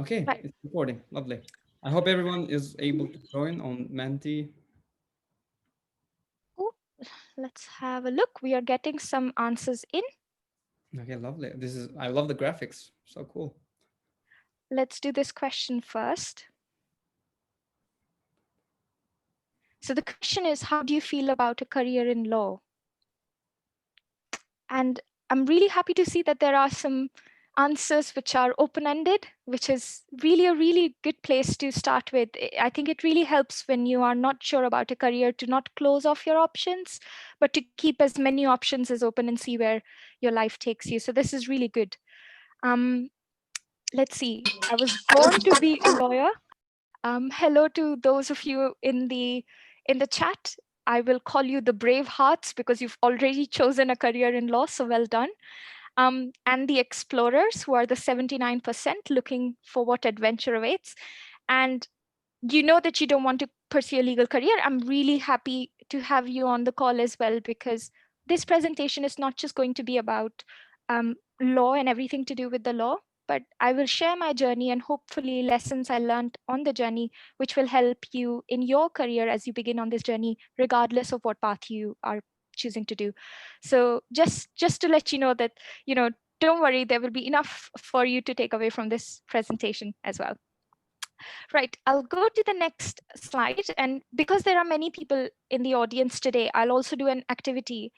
Okay, Right. it's recording. Lovely. I hope everyone is able to join on Menti. Oh, let's have a look. We are getting some answers in. Okay, lovely. I love the graphics. So cool. Let's do this question first. So the question is, how do you feel about a career in law? And I'm really happy to see that there are some answers which are open-ended, which is really a really good place to start with. I think it really helps when you are not sure about a career to not close off your options, but to keep as many options as open and see where your life takes you. So this is really good. Let's see. I was born to be a lawyer. Hello to those of you in the chat. I will call you the brave hearts because you've already chosen a career in law, so well done. And the explorers, who are the 79% looking for what adventure awaits. And you know that you don't want to pursue a legal career. I'm really happy to have you on the call as well, because this presentation is not just going to be about law and everything to do with the law, but I will share my journey and hopefully lessons I learned on the journey, which will help you in your career as you begin on this journey, regardless of what path you are choosing to do. So just to let you know that, don't worry, there will be enough for you to take away from this presentation as well. Right, I'll go to the next slide. And because there are many people in the audience today, I'll also do an activity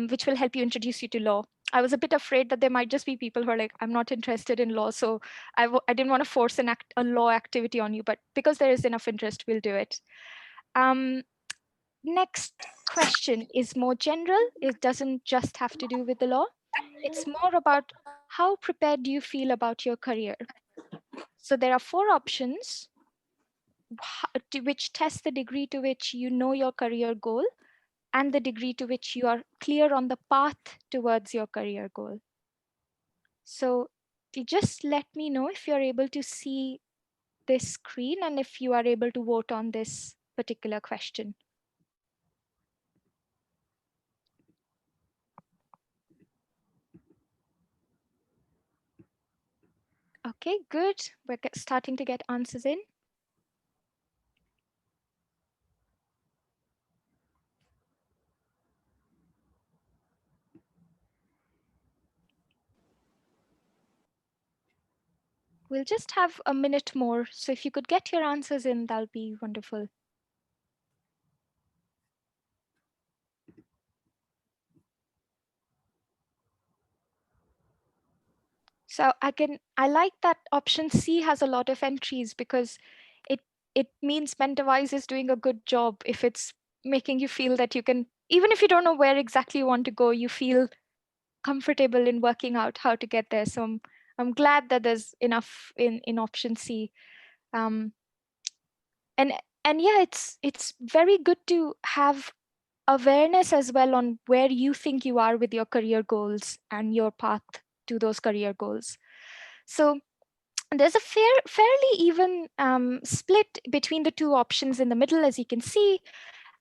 which will help you introduce you to law. I was a bit afraid that there might just be people who are like, I'm not interested in law, so I didn't want to force a law activity on you, but because there is enough interest, we'll do it. Next question is more general. It doesn't just have to do with the law. It's more about how prepared do you feel about your career? So there are 4 options which test the degree to which you know your career goal and the degree to which you are clear on the path towards your career goal. So you just let me know if you're able to see this screen and if you are able to vote on this particular question. Okay, good. We're starting to get answers in. We'll just have a minute more. So if you could get your answers in, that'll be wonderful. So I like that option C has a lot of entries because it it means Mentawise is doing a good job if it's making you feel that you can, even if you don't know where exactly you want to go, you feel comfortable in working out how to get there. So I'm glad that there's enough in option C. Um, and and yeah, it's very good to have awareness as well on where you think you are with your career goals and your path to those career goals. So there's a fairly even split between the 2 options in the middle, as you can see.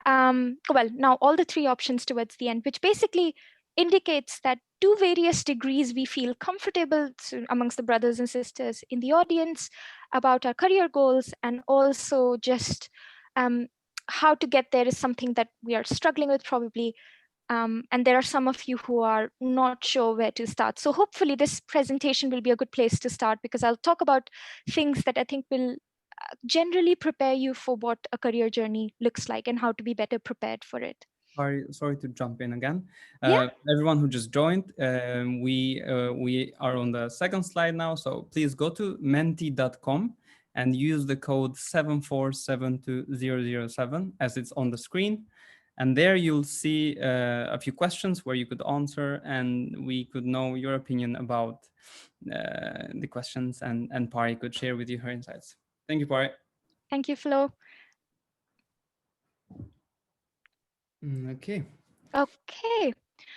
Well, now all the 3 options towards the end, which basically indicates that to various degrees we feel comfortable amongst the brothers and sisters in the audience about our career goals, and also just how to get there is something that we are struggling with probably. And there are some of you who are not sure where to start. So hopefully this presentation will be a good place to start, because I'll talk about things that I think will generally prepare you for what a career journey looks like and how to be better prepared for it. Sorry to jump in again. Yeah, Everyone who just joined, we are on the second slide now. So please go to menti.com and use the code 7472007 as it's on the screen. And there you'll see a few questions where you could answer, and we could know your opinion about the questions, and Pari could share with you her insights. Thank you, Pari. thank you, Flo. Okay. Okay,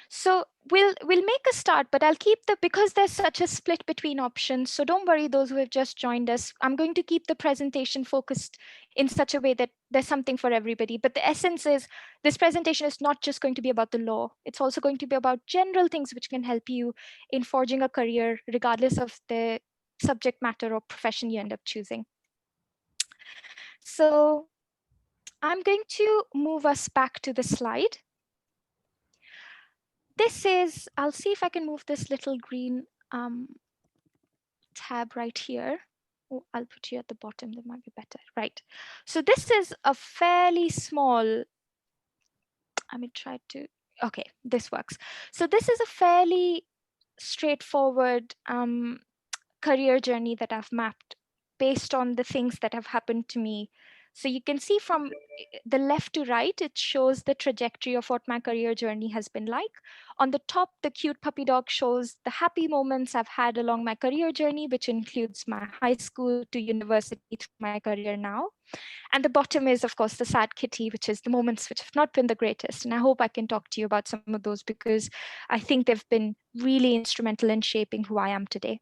so we'll make a start, but I'll keep because there's such a split between options. So don't worry, those who have just joined us. I'm going to keep the presentation focused in such a way that there's something for everybody. But the essence is this presentation is not just going to be about the law. It's also going to be about general things which can help you in forging a career, regardless of the subject matter or profession you end up choosing. So I'm going to move us back to the slide. This is, I'll see if I can move this little green tab right here. Oh, I'll put you at the bottom, that might be better. Right. So this is a fairly small, I mean, try to, okay, this works. So this is a fairly straightforward career journey that I've mapped based on the things that have happened to me. So you can see from the left to right, it shows the trajectory of what my career journey has been like. On the top, the cute puppy dog shows the happy moments I've had along my career journey, which includes my high school to university through my career now. And the bottom is, of course, the sad kitty, which is the moments which have not been the greatest. And I hope I can talk to you about some of those because I think they've been really instrumental in shaping who I am today.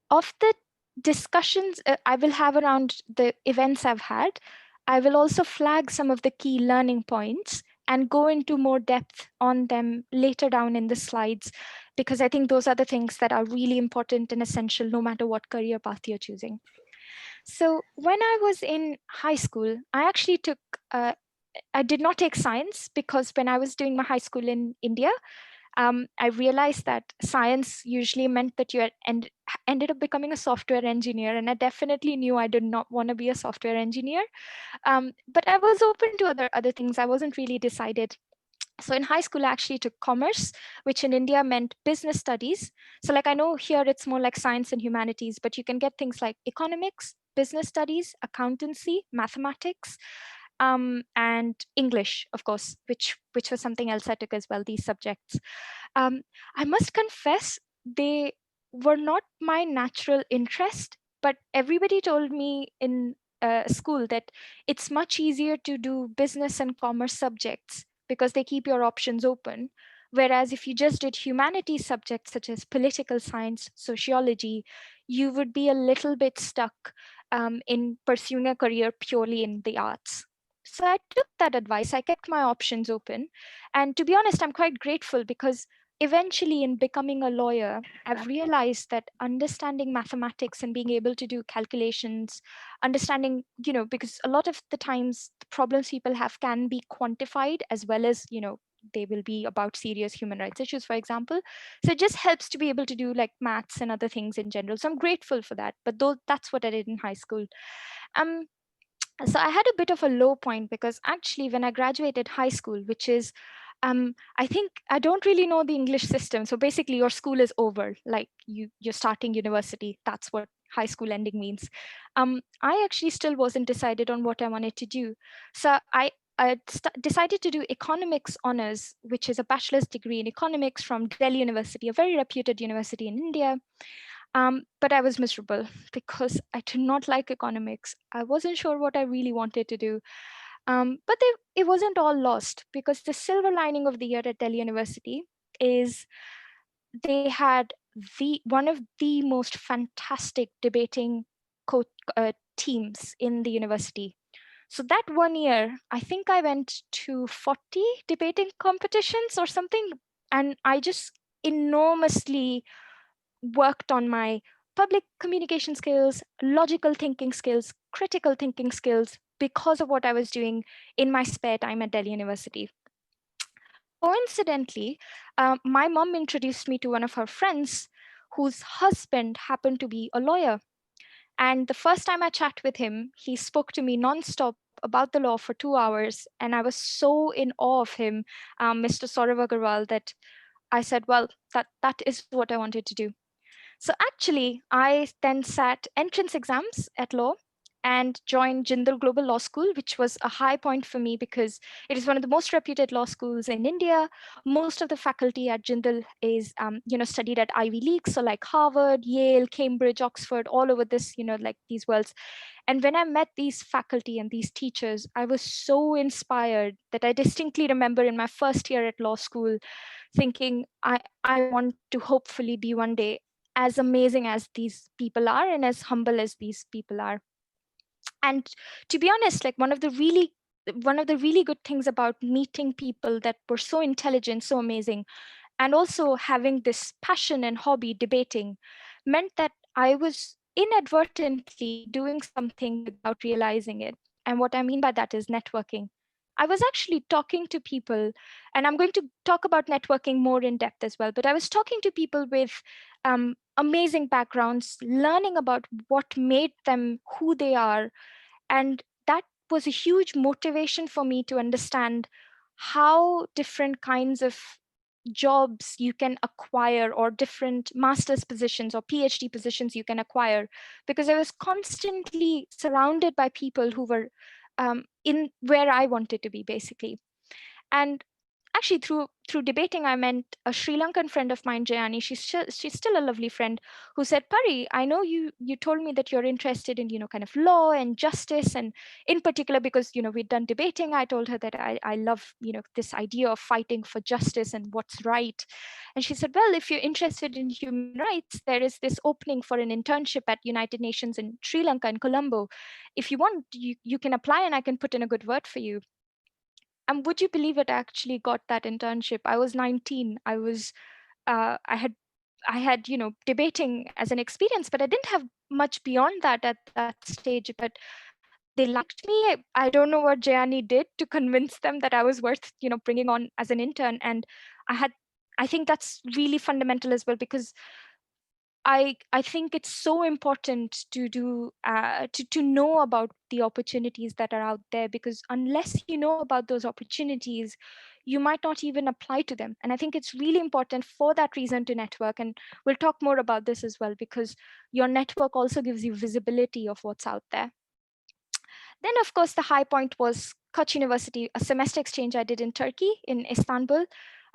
Of the discussions I will have around the events I've had, I will also flag some of the key learning points and go into more depth on them later down in the slides, because I think those are the things that are really important and essential no matter what career path you're choosing. So when I was in high school, I actually took, I did not take science because when I was doing my high school in India, I realized that science usually meant that you ended up becoming a software engineer. And I definitely knew I did not want to be a software engineer. But I was open to other things. I wasn't really decided. So in high school, I actually took commerce, which in India meant business studies. So like I know here it's more like science and humanities, but you can get things like economics, business studies, accountancy, mathematics, and English, of course, which was something else I took as well, these subjects. I must confess, they were not my natural interest, but everybody told me in school that it's much easier to do business and commerce subjects because they keep your options open. Whereas if you just did humanities subjects such as political science, sociology, you would be a little bit stuck in pursuing a career purely in the arts. So I took that advice. I kept my options open. And to be honest, I'm quite grateful because eventually in becoming a lawyer, I've realized that understanding mathematics and being able to do calculations, understanding, because a lot of the times the problems people have can be quantified as well as, they will be about serious human rights issues, for example. So it just helps to be able to do like maths and other things in general. So I'm grateful for that. But that's what I did in high school. So I had a bit of a low point because actually when I graduated high school, which is, I think I don't really know the English system. So basically your school is over, like you're starting university. That's what high school ending means. I actually still wasn't decided on what I wanted to do. So I decided to do economics honors, which is a bachelor's degree in economics from Delhi University, a very reputed university in India. But I was miserable because I did not like economics. I wasn't sure what I really wanted to do. But it wasn't all lost because the silver lining of the year at Delhi University is they had one of the most fantastic debating teams in the university. So that one year, I think I went to 40 debating competitions or something. And I just enormously worked on my public communication skills, logical thinking skills, critical thinking skills because of what I was doing in my spare time at Delhi University. Coincidentally, my mom introduced me to one of her friends whose husband happened to be a lawyer. And the first time I chat with him, he spoke to me nonstop about the law for 2 hours. And I was so in awe of him, Mr. Saurav Agarwal, that I said, well, that is what I wanted to do. So actually, I then sat entrance exams at law and joined Jindal Global Law School, which was a high point for me because it is one of the most reputed law schools in India. Most of the faculty at Jindal is, studied at Ivy League, so like Harvard, Yale, Cambridge, Oxford, all over this, like these worlds. And when I met these faculty and these teachers, I was so inspired that I distinctly remember in my first year at law school thinking, I want to hopefully be one day as amazing as these people are and as humble as these people are. And to be honest, like one of the really good things about meeting people that were so intelligent, so amazing, and also having this passion and hobby debating meant that I was inadvertently doing something without realizing it. And what I mean by that is networking. I was actually talking to people, and I'm going to talk about networking more in depth as well, but I was talking to people with amazing backgrounds, learning about what made them who they are. And that was a huge motivation for me to understand how different kinds of jobs you can acquire, or different master's positions or PhD positions you can acquire, because I was constantly surrounded by people who were in where I wanted to be, basically. And actually, through debating, I met a Sri Lankan friend of mine, Jayani. She's still a lovely friend, who said, Pari, I know you told me that you're interested in, kind of law and justice, and in particular, because we'd done debating, I told her that I love this idea of fighting for justice and what's right. And she said, well, if you're interested in human rights, there is this opening for an internship at United Nations in Sri Lanka, in Colombo. If you want, you can apply, and I can put in a good word for you. And would you believe it, I actually got that internship. I was 19. I had debating as an experience, but I didn't have much beyond that at that stage. But they liked me. I don't know what Jayani did to convince them that I was worth bringing on as an intern. And I had I think that's really fundamental as well, because I think it's so important to do to know about the opportunities that are out there, because unless you know about those opportunities, you might not even apply to them. And I think it's really important for that reason to network. And we'll talk more about this as well, because your network also gives you visibility of what's out there. Then, of course, the high point was Koç University, a semester exchange I did in Turkey, in Istanbul.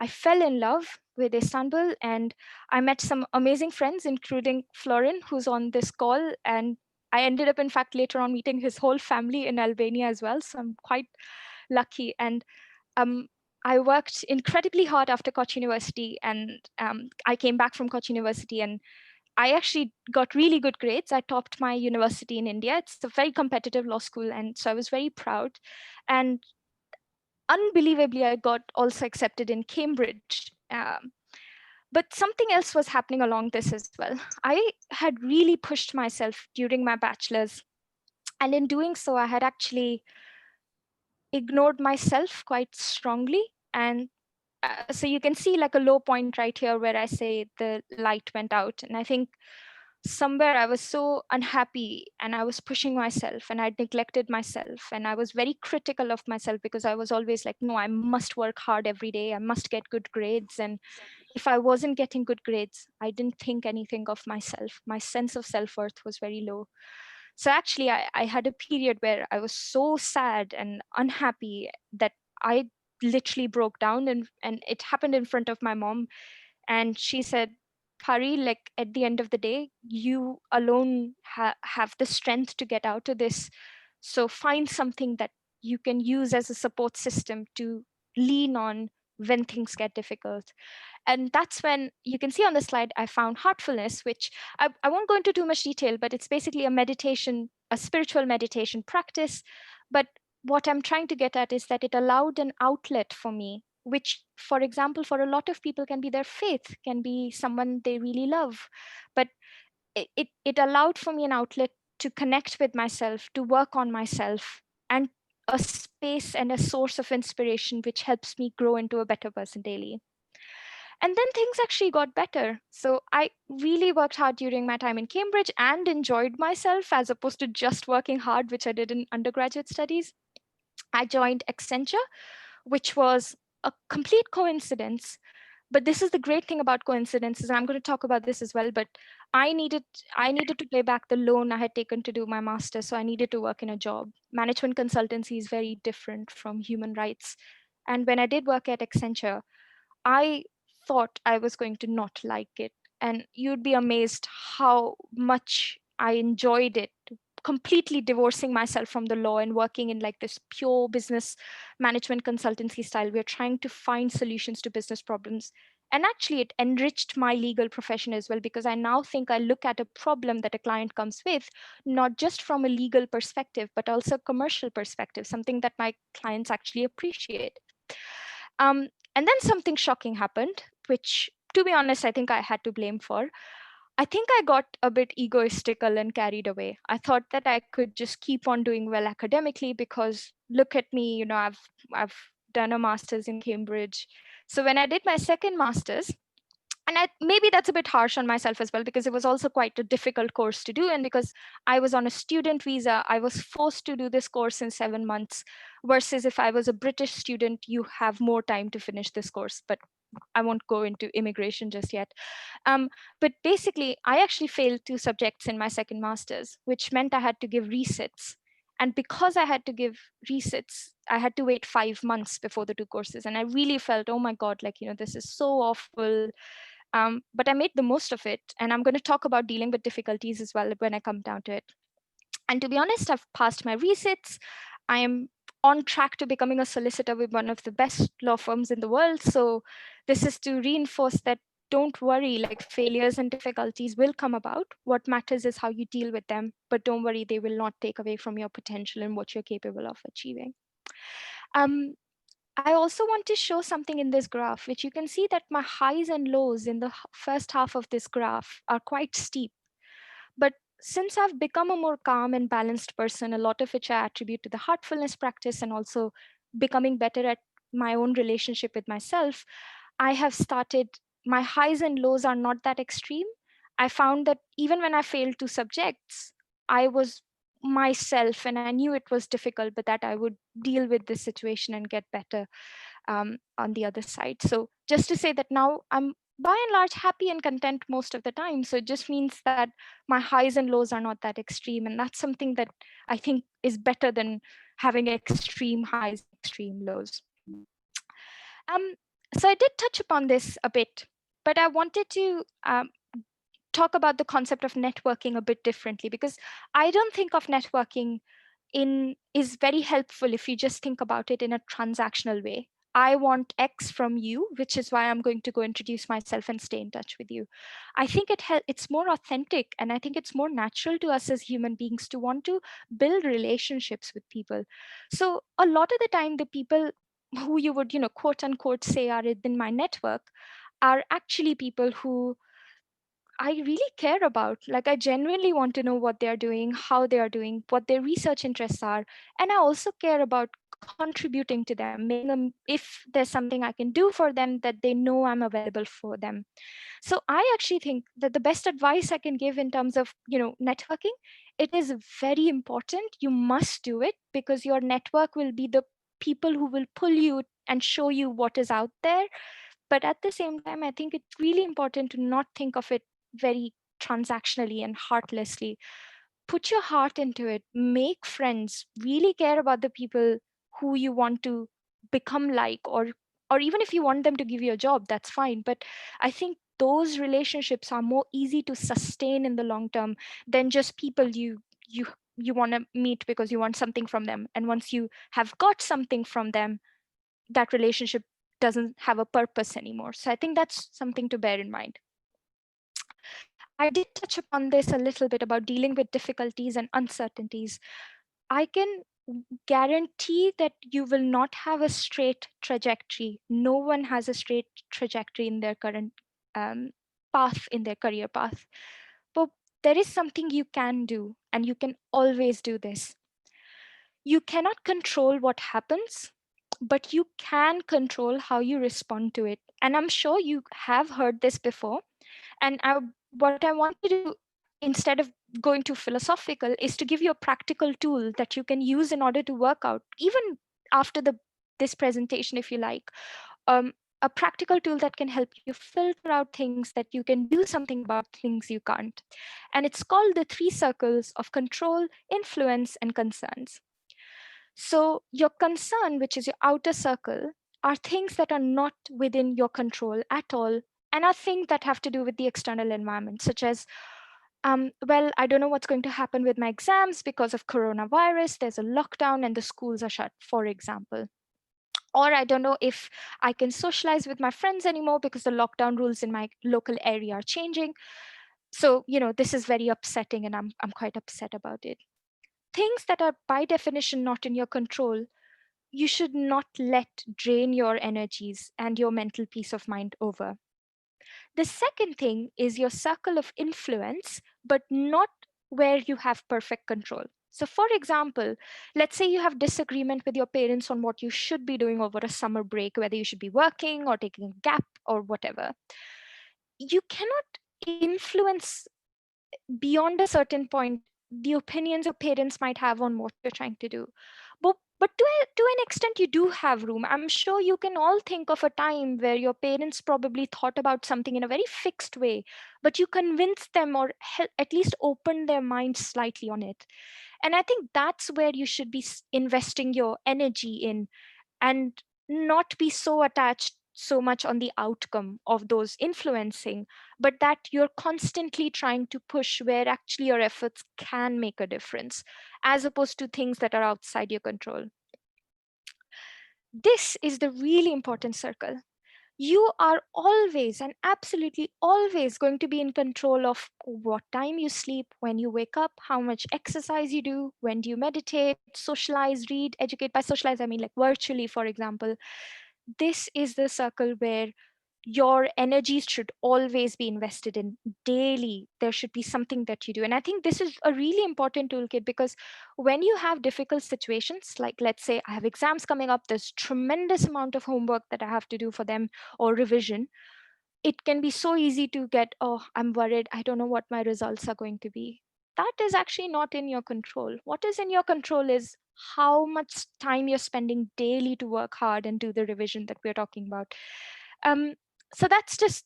I fell in love with Istanbul, and I met some amazing friends, including Florin, who's on this call. And I ended up, in fact, later on meeting his whole family in Albania as well. So I'm quite lucky. And um, I worked incredibly hard after Koç University, and I came back from Koç University, and I actually got really good grades. I topped my university in India. It's a very competitive law school, and so I was very proud. And unbelievably, I got also accepted in Cambridge. But something else was happening along this as well. I had really pushed myself during my bachelor's, and in doing so, I had actually ignored myself quite strongly. And so you can see like a low point right here where I say the light went out. And I think somewhere I was so unhappy, and I was pushing myself, and I neglected myself, and I was very critical of myself, because I was always like, no, I must work hard every day. I must get good grades. And if I wasn't getting good grades, I didn't think anything of myself. My sense of self-worth was very low. So actually, I had a period where I was so sad and unhappy that I literally broke down, and it happened in front of my mom. And she said, Pari, like at the end of the day, you alone have the strength to get out of this. So find something that you can use as a support system to lean on when things get difficult. And that's when you can see on the slide, I found Heartfulness, which I won't go into too much detail, but it's basically a meditation, a spiritual meditation practice. But what I'm trying to get at is that it allowed an outlet for me, which, for example, for a lot of people can be their faith, can be someone they really love. But it allowed for me an outlet to connect with myself, to work on myself, and a space and a source of inspiration which helps me grow into a better person daily. And then things actually got better. So I really worked hard during my time in Cambridge and enjoyed myself, as opposed to just working hard, which I did in undergraduate studies. I joined Accenture, which was a complete coincidence. But this is the great thing about coincidences, and I'm going to talk about this as well. But I needed I needed to pay back the loan I had taken to do my master, so I needed to work in a job. Management consultancy is very different from human rights. And when I did work at Accenture, I thought I was going to not like it. And you'd be amazed how much I enjoyed it, completely divorcing myself from the law and working in like this pure business management consultancy style. We're trying to find solutions to business problems. And actually, it enriched my legal profession as well, because I now think I look at a problem that a client comes with, not just from a legal perspective, but also a commercial perspective, something that my clients actually appreciate. And then something shocking happened, which, to be honest, I think I had to blame for. I think I got a bit egoistical and carried away. I thought that I could just keep on doing well academically because look at me, I've done a master's in Cambridge. So when I did my second master's, and maybe that's a bit harsh on myself as well, because it was also quite a difficult course to do, and because I was on a student visa, I was forced to do this course in 7 months, versus if I was a British student, you have more time to finish this course. But I won't go into immigration just yet. But basically, I actually failed 2 subjects in my second master's, which meant I had to give resits. And because I had to give resits, I had to wait 5 months before the 2 courses. And I really felt, oh my God, like, this is so awful. But I made the most of it. And I'm going to talk about dealing with difficulties as well when I come down to it. And to be honest, I've passed my resits. I am on track to becoming a solicitor with one of the best law firms in the world. So this is to reinforce that don't worry, like failures and difficulties will come about. What matters is how you deal with them. But don't worry, they will not take away from your potential and what you're capable of achieving. Um, I also want to show something in this graph, which you can see that my highs and lows in the first half of this graph are quite steep. But since I've become a more calm and balanced person, a lot of which I attribute to the heartfulness practice and also becoming better at my own relationship with myself, I have started, my highs and lows are not that extreme. I found that even when I failed 2 subjects, I was myself and I knew it was difficult, but that I would deal with this situation and get better on the other side. So just to say that now I'm by and large happy and content most of the time. So it just means that my highs and lows are not that extreme. And that's something that I think is better than having extreme highs, extreme lows. Um, so I did touch upon this a bit, but I wanted to talk about the concept of networking a bit differently, because I don't think of networking in is very helpful if you just think about it in a transactional way. I want X from you, which is why I'm going to go introduce myself and stay in touch with you. I think it's more authentic, and I think it's more natural to us as human beings to want to build relationships with people. So a lot of the time, the people who you would, quote unquote, say are in my network are actually people who I really care about. Like, I genuinely want to know what they're doing, how they are doing, what their research interests are. And I also care about contributing to them, making them, if there's something I can do for them, that they know I'm available for them. So I actually think that the best advice I can give in terms of, networking, it is very important. You must do it because your network will be the people who will pull you and show you what is out there. But at the same time, I think it's really important to not think of it very transactionally and heartlessly. Put your heart into it, make friends, really care about the people who you want to become like, or even if you want them to give you a job, that's fine. But I think those relationships are more easy to sustain in the long term than just people you want to meet because you want something from them. And once you have got something from them, that relationship doesn't have a purpose anymore. So I think that's something to bear in mind. I did touch upon this a little bit about dealing with difficulties and uncertainties. I can guarantee that you will not have a straight trajectory. No one has a straight trajectory in their current um, path, in their career path. But there is something you can do, and you can always do this. You cannot control what happens, but you can control how you respond to it. And I'm sure you have heard this before. And what I want to do, instead of going too philosophical, is to give you a practical tool that you can use in order to work out, even after this presentation, if you like, a practical tool that can help you filter out things that you can do something about, things you can't. And it's called the 3 circles of control, influence, and concerns. So your concern, which is your outer circle, are things that are not within your control at all, and are things that have to do with the external environment, such as, well, I don't know what's going to happen with my exams because of coronavirus. There's a lockdown and the schools are shut, for example. Or I don't know if I can socialize with my friends anymore because the lockdown rules in my local area are changing. So, this is very upsetting, and I'm quite upset about it. Things that are by definition not in your control, you should not let drain your energies and your mental peace of mind over. The second thing is your circle of influence, but not where you have perfect control. So, for example, let's say you have disagreement with your parents on what you should be doing over a summer break, whether you should be working or taking a gap or whatever. You cannot influence beyond a certain point the opinions your parents might have on what you're trying to do. But to an extent, you do have room. I'm sure you can all think of a time where your parents probably thought about something in a very fixed way, but you convinced them or at least opened their mind slightly on it. And I think that's where you should be investing your energy in, and not be so attached so much on the outcome of those influencing, but that you're constantly trying to push where actually your efforts can make a difference, as opposed to things that are outside your control. This is the really important circle. You are always and absolutely always going to be in control of what time you sleep, when you wake up, how much exercise you do, when do you meditate, socialize, read, educate. By socialize, I mean like virtually, for example. This is the circle where your energies should always be invested in daily. There should be something that you do. And I think this is a really important toolkit, because when you have difficult situations, like let's say I have exams coming up, there's tremendous amount of homework that I have to do for them, or revision, it can be so easy to get, oh, I'm worried, I don't know what my results are going to be. That is actually not in your control. What is in your control is how much time you're spending daily to work hard and do the revision that we're talking about. um, so that's just,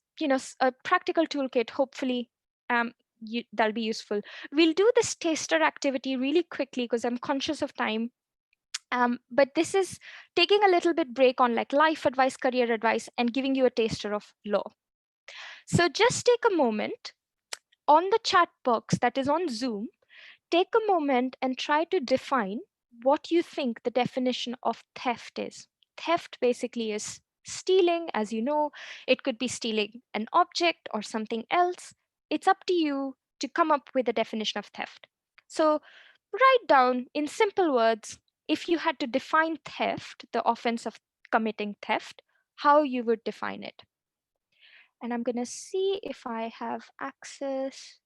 a practical toolkit. Hopefully, that'll be useful. We'll do this taster activity really quickly because I'm conscious of time. But this is taking a little bit break on like life advice, career advice, and giving you a taster of law. So just take a moment on the chat box that is on Zoom. Take a moment and try to define what you think the definition of theft is. Theft basically is stealing, as you know. It could be stealing an object or something else. It's up to you to come up with a definition of theft. So write down in simple words, if you had to define theft, the offense of committing theft, how you would define it. And I'm going to see if I have access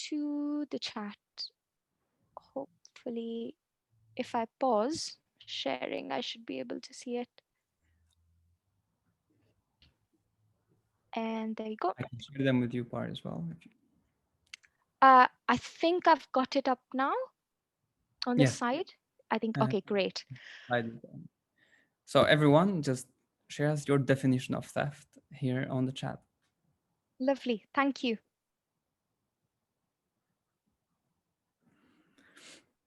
to the chat. Hopefully, if I pause sharing, I should be able to see it. And there you go. I can share them with you, Par, as well. I think I've got it up now on the Yes. side. I think, okay, great. So everyone, just share us your definition of theft here on the chat. Lovely, thank you.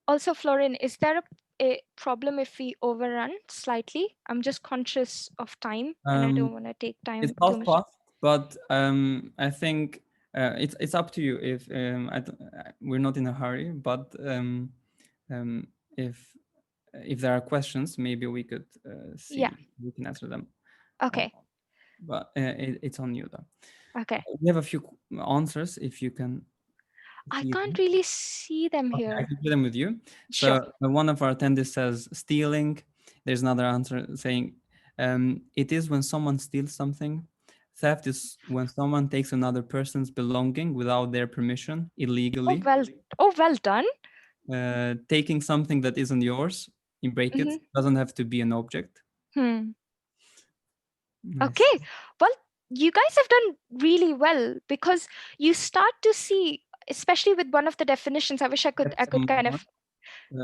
Also, Florin, is there a problem if we overrun slightly? I'm just conscious of time and I don't want to take time It's too half much. past, but I think it's up to you. If we're not in a hurry, but if there are questions, maybe we could Yeah. we can answer them. Okay. But it's on you though. Okay. We have a few answers if you can. I See can't them. really see them Okay, I here. can share them with you. Sure. So one of our attendees says stealing. There's another answer saying it is when someone steals something. Theft is when someone takes another person's belonging without their permission illegally. Oh, well done. Taking something that isn't yours in brackets doesn't have to be an object. Nice. Okay. Well, you guys have done really well, because you start to see, especially with one of the definitions, I wish I could kind of.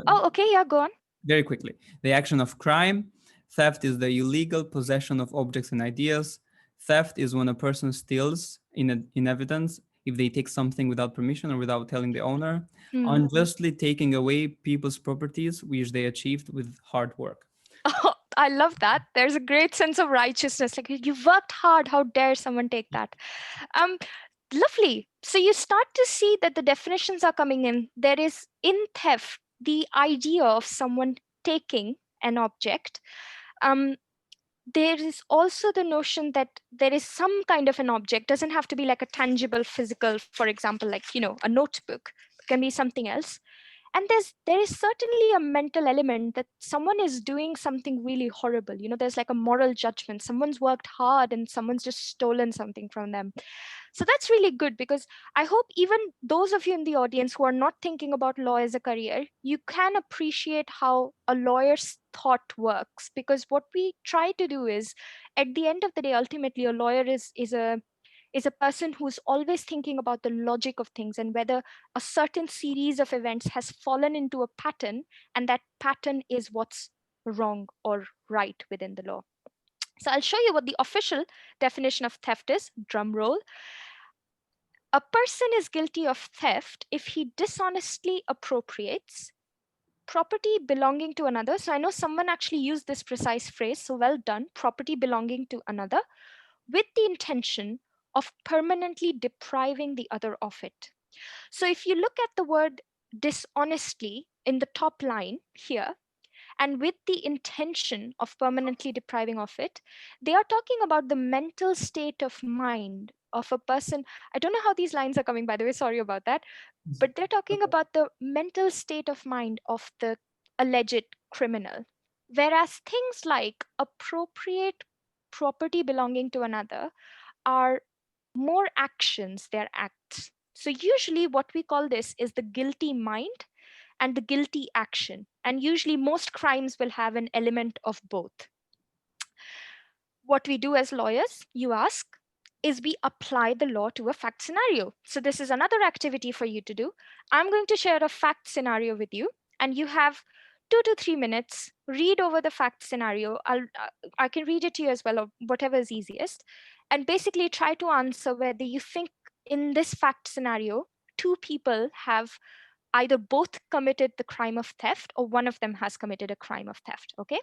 Oh, okay. Yeah, go on. Very quickly. The action of crime. Theft is the illegal possession of objects and ideas. Theft is when a person steals in evidence if they take something without permission or without telling the owner. Unjustly taking away people's properties which they achieved with hard work. Oh, I love that. There's a great sense of righteousness. Like, you've worked hard. How dare someone take that? Lovely. So you start to see that the definitions are coming in. There is in theft the idea of someone taking an object. There is also the notion that there is some kind of an object, doesn't have to be like a tangible physical, for example, like, a notebook, it can be something else. And there is certainly a mental element that someone is doing something really horrible. There's like a moral judgment. Someone's worked hard and someone's just stolen something from them. So that's really good, because I hope even those of you in the audience who are not thinking about law as a career, you can appreciate how a lawyer's thought works. Because what we try to do is, at the end of the day, ultimately, a lawyer is a person who's always thinking about the logic of things and whether a certain series of events has fallen into a pattern, and that pattern is what's wrong or right within the law. So I'll show you what the official definition of theft is. Drum roll. A person is guilty of theft if he dishonestly appropriates property belonging to another. So I know someone actually used this precise phrase, so well done. Property belonging to another, with the intention of permanently depriving the other of it. So if you look at the word dishonestly in the top line here, and with the intention of permanently depriving of it, they are talking about the mental state of mind of a person. I don't know how these lines are coming, by the way, sorry about that, but they're talking Okay. about the mental state of mind of the alleged criminal. Whereas things like appropriate property belonging to another are more actions, they're acts. So usually what we call this is the guilty mind and the guilty action. And usually most crimes will have an element of both. What we do as lawyers, you ask, is we apply the law to a fact scenario. So this is another activity for you to do. I'm going to share a fact scenario with you, and you have 2 to 3 minutes. Read over the fact scenario. I can read it to you as well, or whatever is easiest, and basically try to answer whether you think in this fact scenario, two people have either both committed the crime of theft or one of them has committed a crime of theft. Okay.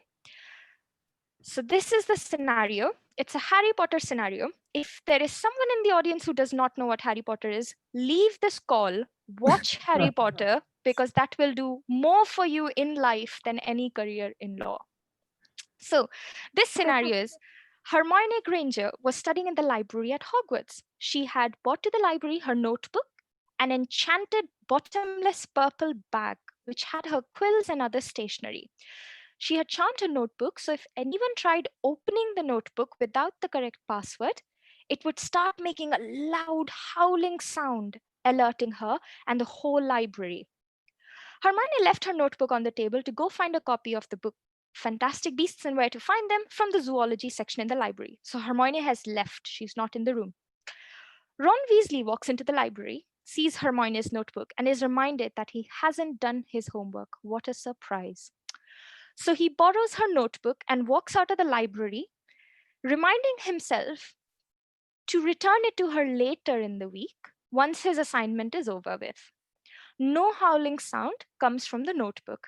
So this is the scenario. It's a Harry Potter scenario. If there is someone in the audience who does not know what Harry Potter is, leave this call, watch Harry Potter, because that will do more for you in life than any career in law. So this scenario is Hermione Granger was studying in the library at Hogwarts. She had brought to the library her notebook, an enchanted bottomless purple bag, which had her quills and other stationery. She had charmed her notebook, so if anyone tried opening the notebook without the correct password, it would start making a loud howling sound, alerting her and the whole library. Hermione left her notebook on the table to go find a copy of the book Fantastic Beasts and Where to Find Them from the zoology section in the library. So Hermione has left, she's not in the room. Ron Weasley walks into the library, sees Hermione's notebook, and is reminded that he hasn't done his homework. What a surprise. So he borrows her notebook and walks out of the library, reminding himself to return it to her later in the week once his assignment is over with. No howling sound comes from the notebook.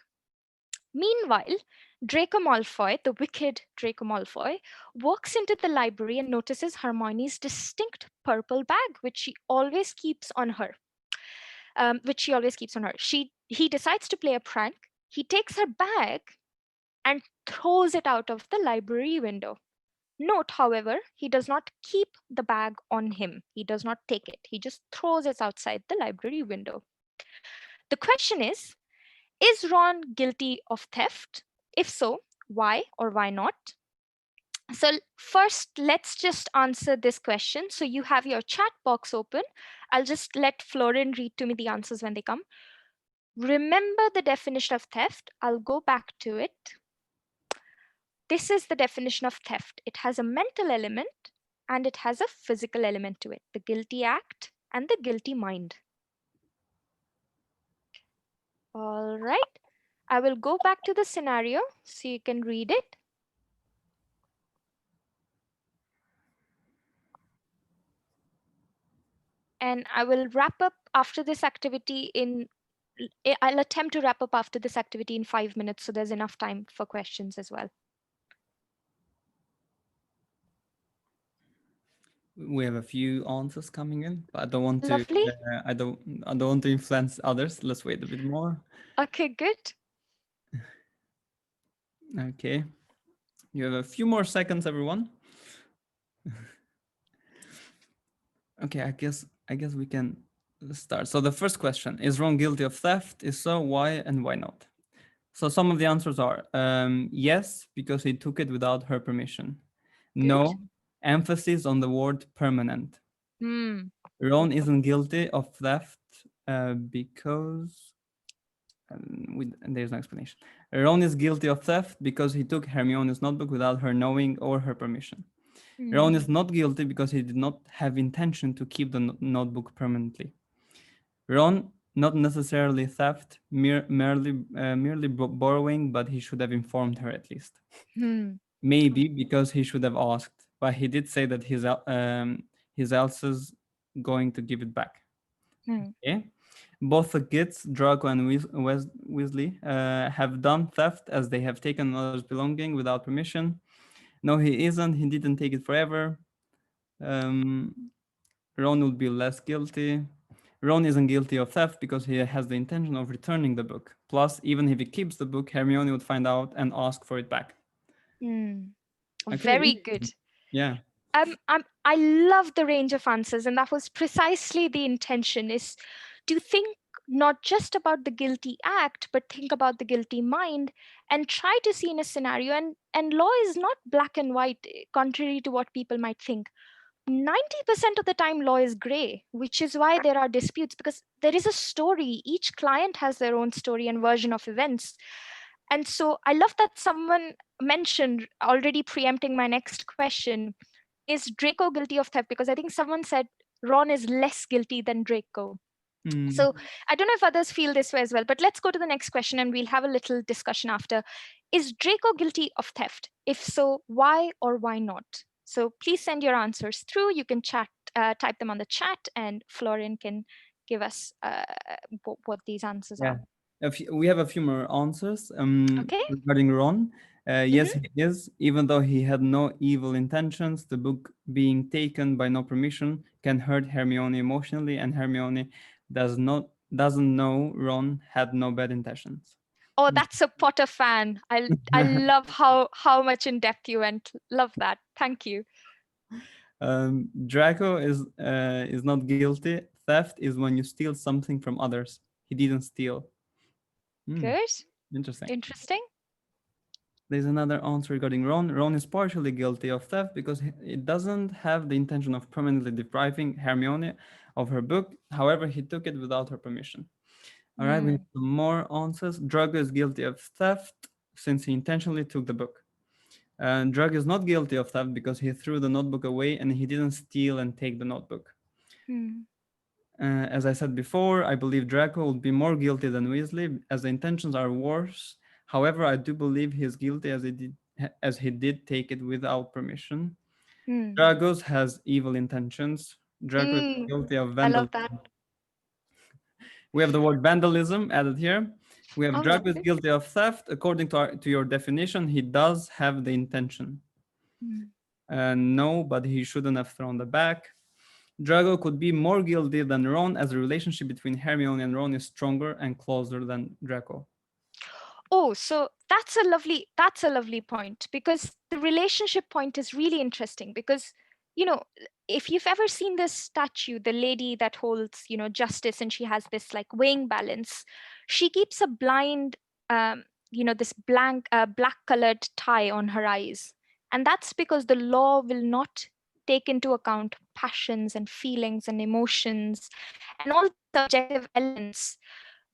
Meanwhile, Draco Malfoy, the wicked Draco Malfoy, walks into the library and notices Hermione's distinct purple bag, which she always keeps on her. He decides to play a prank. He takes her bag and throws it out of the library window. Note, however, he does not keep the bag on him. He does not take it. He just throws it outside the library window. The question is Ron guilty of theft? If so, why or why not? So first, let's just answer this question. So you have your chat box open. I'll just let Florin read to me the answers when they come. Remember the definition of theft. I'll go back to it. This is the definition of theft. It has a mental element and it has a physical element to it, the guilty act and the guilty mind. All right. I will go back to the scenario so you can read it. And I will wrap up after this activity I'll attempt to wrap up after this activity in 5 minutes, so there's enough time for questions as well. We have a few answers coming in, but I don't want to. Lovely. I don't want to influence others. Let's wait a bit more. Okay, good. Okay, you have a few more seconds, everyone. Okay, I guess we can start. So the first question, is Ron guilty of theft? If so, why and why not? So some of the answers are yes, because he took it without her permission. Good. No, emphasis on the word permanent. Hmm. Ron isn't guilty of theft because there's no explanation. Ron is guilty of theft because he took Hermione's notebook without her knowing or her permission. Ron Hmm. is not guilty because he did not have intention to keep the notebook permanently. Ron, not necessarily theft, merely borrowing, but he should have informed her at least. Hmm. Maybe because he should have asked, but he did say that his else's going to give it back. Hmm. Okay. Both the kids, Draco and Weasley, have done theft as they have taken another's belonging without permission. No, he isn't. He didn't take it forever. Um, Ron would be less guilty. Ron isn't guilty of theft because he has the intention of returning the book. Plus, even if he keeps the book, Hermione would find out and ask for it back. Hmm. Okay, Very good. yeah. I love the range of answers, and that was precisely the intention: is to think not just about the guilty act, but think about the guilty mind, and try to see in a scenario. And law is not black and white, contrary to what people might think. 90% of the time law is gray, which is why there are disputes, because there is a story. Each client has their own story and version of events. And so I love that someone mentioned, already preempting my next question, is Draco guilty of theft? Because I think someone said Ron is less guilty than Draco. Hmm. So I don't know if others feel this way as well, but let's go to the next question and we'll have a little discussion after. Is Draco guilty of theft? If so, why or why not? So please send your answers through. You can type them on the chat, and Florian can give us what these answers Yeah. are. We have a few more answers Okay. regarding Ron. Yes, Mm-hmm. he is. Even though he had no evil intentions, the book being taken by no permission can hurt Hermione emotionally, and Hermione doesn't know Ron had no bad intentions. Oh, that's a Potter fan. I love how much in depth you went. Love that. Thank you. Draco is not guilty. Theft is when you steal something from others. He didn't steal. Hmm, Good. interesting. Interesting. There's another answer regarding Ron. Ron is partially guilty of theft because it doesn't have the intention of permanently depriving Hermione of her book. However, he took it without her permission. All right, we have Hmm. some more answers. Drago is guilty of theft since he intentionally took the book. And Drago is not guilty of theft because he threw the notebook away and he didn't steal and take the notebook. Hmm. As I said before, I believe Draco will be more guilty than Weasley, as the intentions are worse. However, I do believe he is guilty as he did take it without permission. Hmm. Dragos has evil intentions. Draco is Mm, guilty of I love that. vandalism. We have the word vandalism added here. We have Oh, Draco is lovely. guilty of theft. According to your definition, he does have the intention. Mm, No, but he shouldn't have thrown the back. Drago could be more guilty than Ron as the relationship between Hermione and Ron is stronger and closer than Draco. Oh, so that's a lovely point, because the relationship point is really interesting, because you know if you've ever seen this statue, the lady that holds justice, and she has this like weighing balance, she keeps a blind this black colored tie on her eyes, and that's because the law will not take into account passions and feelings and emotions and all these subjective elements.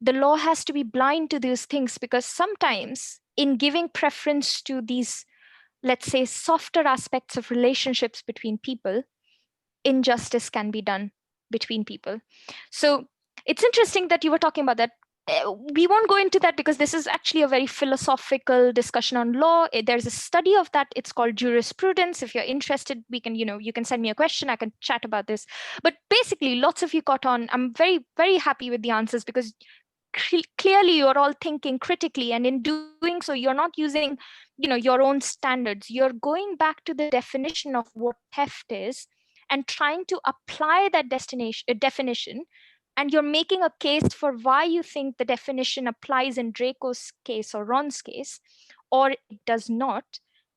The law has to be blind to these things, because sometimes in giving preference to these, let's say, softer aspects of relationships between people, injustice can be done between people. So it's interesting that you were talking about that. We won't go into that because this is actually a very philosophical discussion on law. There's a study of that. It's called jurisprudence. If you're interested, we can, you can send me a question. I can chat about this. But basically, lots of you caught on. I'm very, very happy with the answers, because clearly you're all thinking critically, and in doing so you're not using your own standards. You're going back to the definition of what theft is and trying to apply that definition, and you're making a case for why you think the definition applies in Draco's case or Ron's case, or it does not.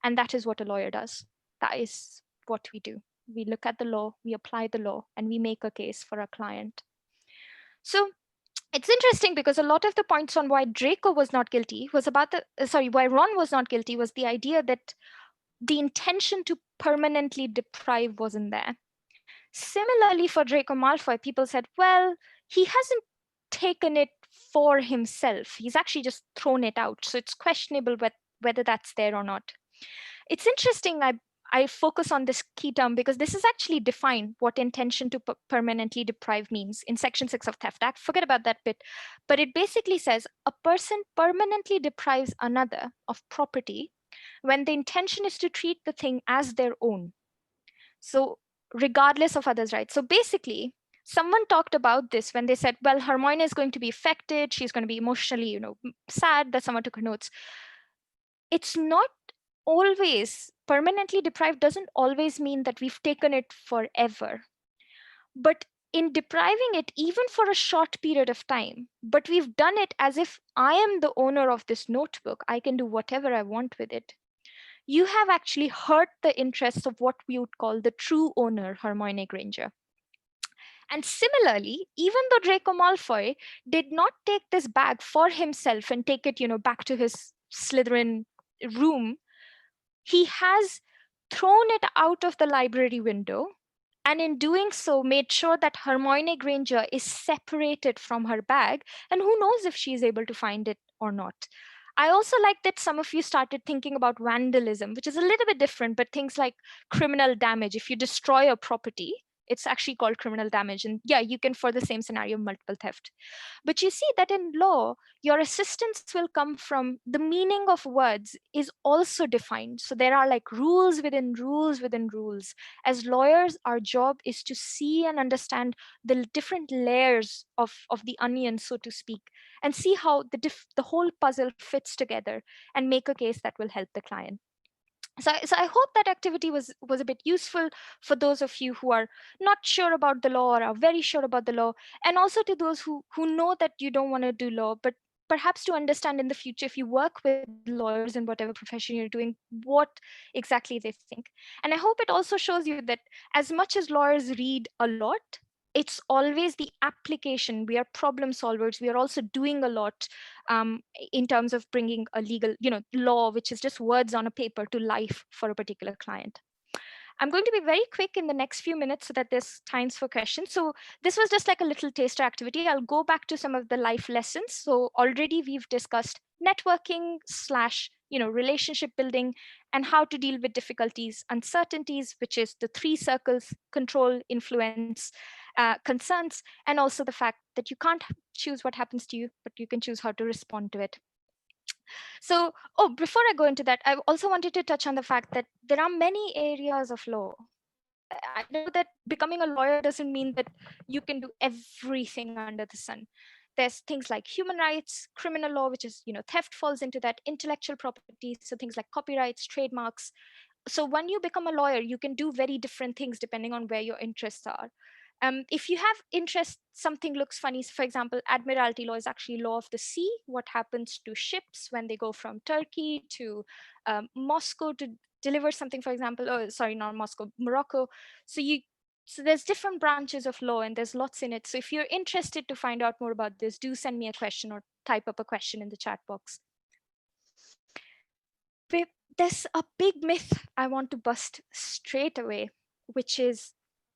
And that is what a lawyer does. That is what we do. We look at the law, we apply the law, and we make a case for our client. So it's interesting because a lot of the points on why Draco was not guilty was about why Ron was not guilty was the idea that the intention to permanently deprive wasn't there. Similarly, for Draco Malfoy, people said, well, he hasn't taken it for himself. He's actually just thrown it out. So it's questionable whether that's there or not. It's interesting. I focus on this key term because this is actually defined what intention to permanently deprive means in Section 6 of Theft Act. Forget about that bit. But it basically says a person permanently deprives another of property when the intention is to treat the thing as their own. So regardless of others' rights. So basically, someone talked about this when they said, well, Hermione is going to be affected. She's going to be emotionally, sad, that someone took her notes. It's not always permanently deprived doesn't always mean that we've taken it forever. But in depriving it, even for a short period of time, but we've done it as if I am the owner of this notebook, I can do whatever I want with it. You have actually hurt the interests of what we would call the true owner, Hermione Granger. And similarly, even though Draco Malfoy did not take this bag for himself and take it, back to his Slytherin room, he has thrown it out of the library window, and in doing so made sure that Hermione Granger is separated from her bag, and who knows if she is able to find it or not. I also like that some of you started thinking about vandalism, which is a little bit different, but things like criminal damage. If you destroy a property, it's actually called criminal damage. And yeah, you can, for the same scenario, multiple theft. But you see that in law, your assistance will come from the meaning of words is also defined. So there are like rules within rules within rules. As lawyers, our job is to see and understand the different layers of the onion, so to speak, and see how the whole puzzle fits together and make a case that will help the client. So I hope that activity was a bit useful for those of you who are not sure about the law or are very sure about the law, and also to those who know that you don't want to do law, but perhaps to understand in the future, if you work with lawyers in whatever profession you're doing, what exactly they think. And I hope it also shows you that as much as lawyers read a lot, it's always the application. We are problem solvers. We are also doing a lot in terms of bringing a legal, law, which is just words on a paper, to life for a particular client. I'm going to be very quick in the next few minutes so that there's times for questions. So this was just like a little taster activity. I'll go back to some of the life lessons. So already we've discussed networking slash, relationship building and how to deal with difficulties, uncertainties, which is the three circles: control, influence, concerns, and also the fact that you can't choose what happens to you, but you can choose how to respond to it. So, before I go into that, I also wanted to touch on the fact that there are many areas of law. I know that becoming a lawyer doesn't mean that you can do everything under the sun. There's things like human rights, criminal law, which is, theft falls into that, intellectual property, so things like copyrights, trademarks. So when you become a lawyer, you can do very different things depending on where your interests are. If you have interest, something looks funny. For example, admiralty law is actually law of the sea. What happens to ships when they go from Turkey to Moscow to deliver something, for example, oh, sorry, not Moscow, Morocco. So there's different branches of law and there's lots in it. So if you're interested to find out more about this, do send me a question or type up a question in the chat box. There's a big myth I want to bust straight away, which is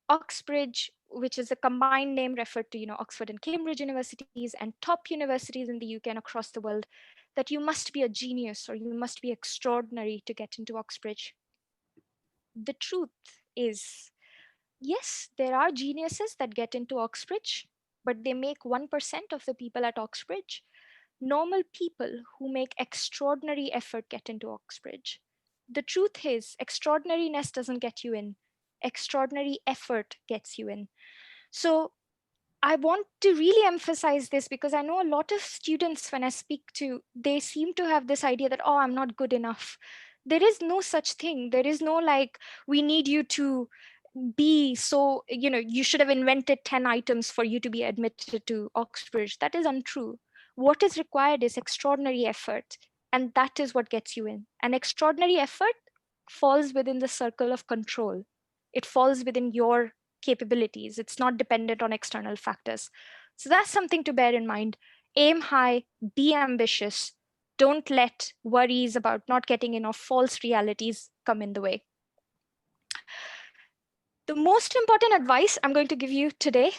Oxbridge, which is a combined name referred to, Oxford and Cambridge universities and top universities in the UK and across the world, that you must be a genius or you must be extraordinary to get into Oxbridge. The truth is, yes, there are geniuses that get into Oxbridge, but they make 1% of the people at Oxbridge. Normal people who make extraordinary effort get into Oxbridge. The truth is, extraordinariness doesn't get you in. Extraordinary effort gets you in. So I want to really emphasize this because I know a lot of students, when I speak to, they seem to have this idea that, oh, I'm not good enough. There is no such thing. There is no like, we need you to be so, you should have invented 10 items for you to be admitted to Oxbridge. That is untrue. What is required is extraordinary effort. And that is what gets you in. And extraordinary effort falls within the circle of control. It falls within your capabilities. It's not dependent on external factors. So that's something to bear in mind. Aim high, be ambitious. Don't let worries about not getting in or false realities come in the way. The most important advice I'm going to give you today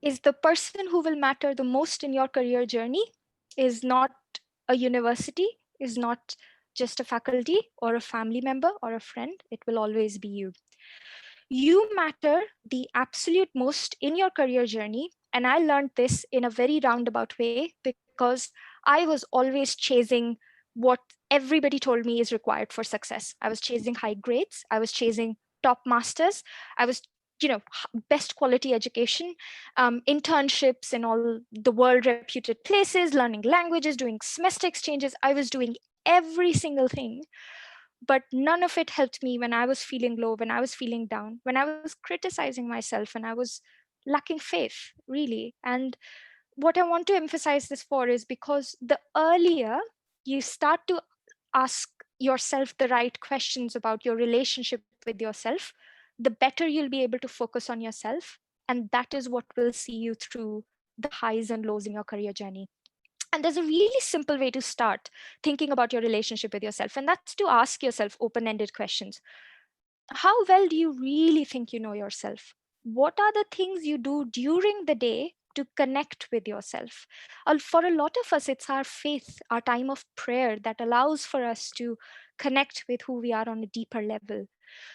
is the person who will matter the most in your career journey is not a university, is not just a faculty or a family member or a friend. It will always be you. You matter the absolute most in your career journey. And I learned this in a very roundabout way because I was always chasing what everybody told me is required for success. I was chasing high grades, I was chasing top masters, I was best quality education, internships in all the world reputed places, learning languages, doing semester exchanges. I was doing every single thing, but none of it helped me when I was feeling low, when I was feeling down, when I was criticizing myself, and I was lacking faith, really. And what I want to emphasize this for is because the earlier you start to ask yourself the right questions about your relationship with yourself, the better you'll be able to focus on yourself. And that is what will see you through the highs and lows in your career journey. And there's a really simple way to start thinking about your relationship with yourself, and that's to ask yourself open ended questions. How well do you really think you know yourself? What are the things you do during the day to connect with yourself? For a lot of us, it's our faith, our time of prayer that allows for us to connect with who we are on a deeper level.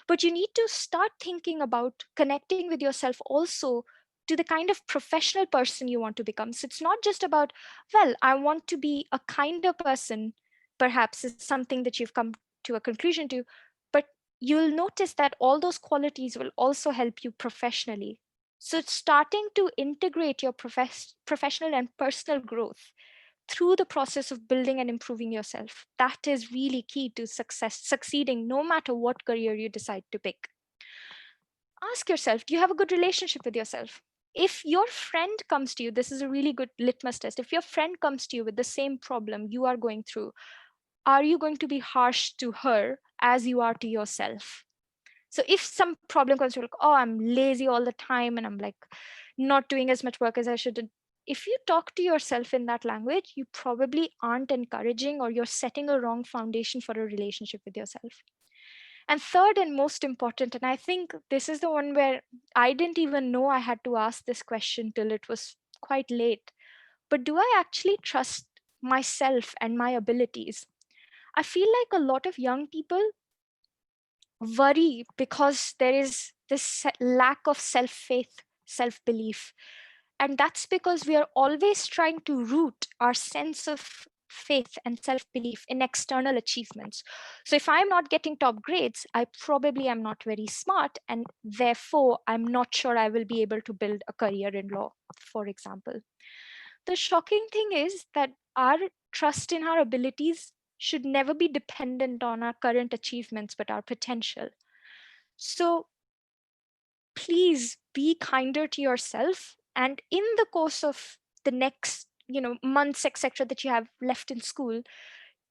But you need to start thinking about connecting with yourself also to the kind of professional person you want to become. So it's not just about, well, I want to be a kinder person, perhaps is something that you've come to a conclusion to, but you'll notice that all those qualities will also help you professionally. So it's starting to integrate your professional and personal growth through the process of building and improving yourself. That is really key to succeeding no matter what career you decide to pick. Ask yourself, do you have a good relationship with yourself? If your friend comes to you, this is a really good litmus test. If your friend comes to you with the same problem you are going through, are you going to be harsh to her as you are to yourself? So if some problem comes to like, oh, I'm lazy all the time and I'm like not doing as much work as I should, if you talk to yourself in that language, you probably aren't encouraging, or you're setting a wrong foundation for a relationship with yourself. And third and most important, and I think this is the one where I didn't even know I had to ask this question till it was quite late. But do I actually trust myself and my abilities? I feel like a lot of young people worry because there is this lack of self faith, self belief. And that's because we are always trying to root our sense of faith and self belief in external achievements. So if I'm not getting top grades, I probably am not very smart, and therefore I'm not sure I will be able to build a career in law, for example. The shocking thing is that our trust in our abilities should never be dependent on our current achievements, but our potential. So please be kinder to yourself. And in the course of the next, months, etc., that you have left in school,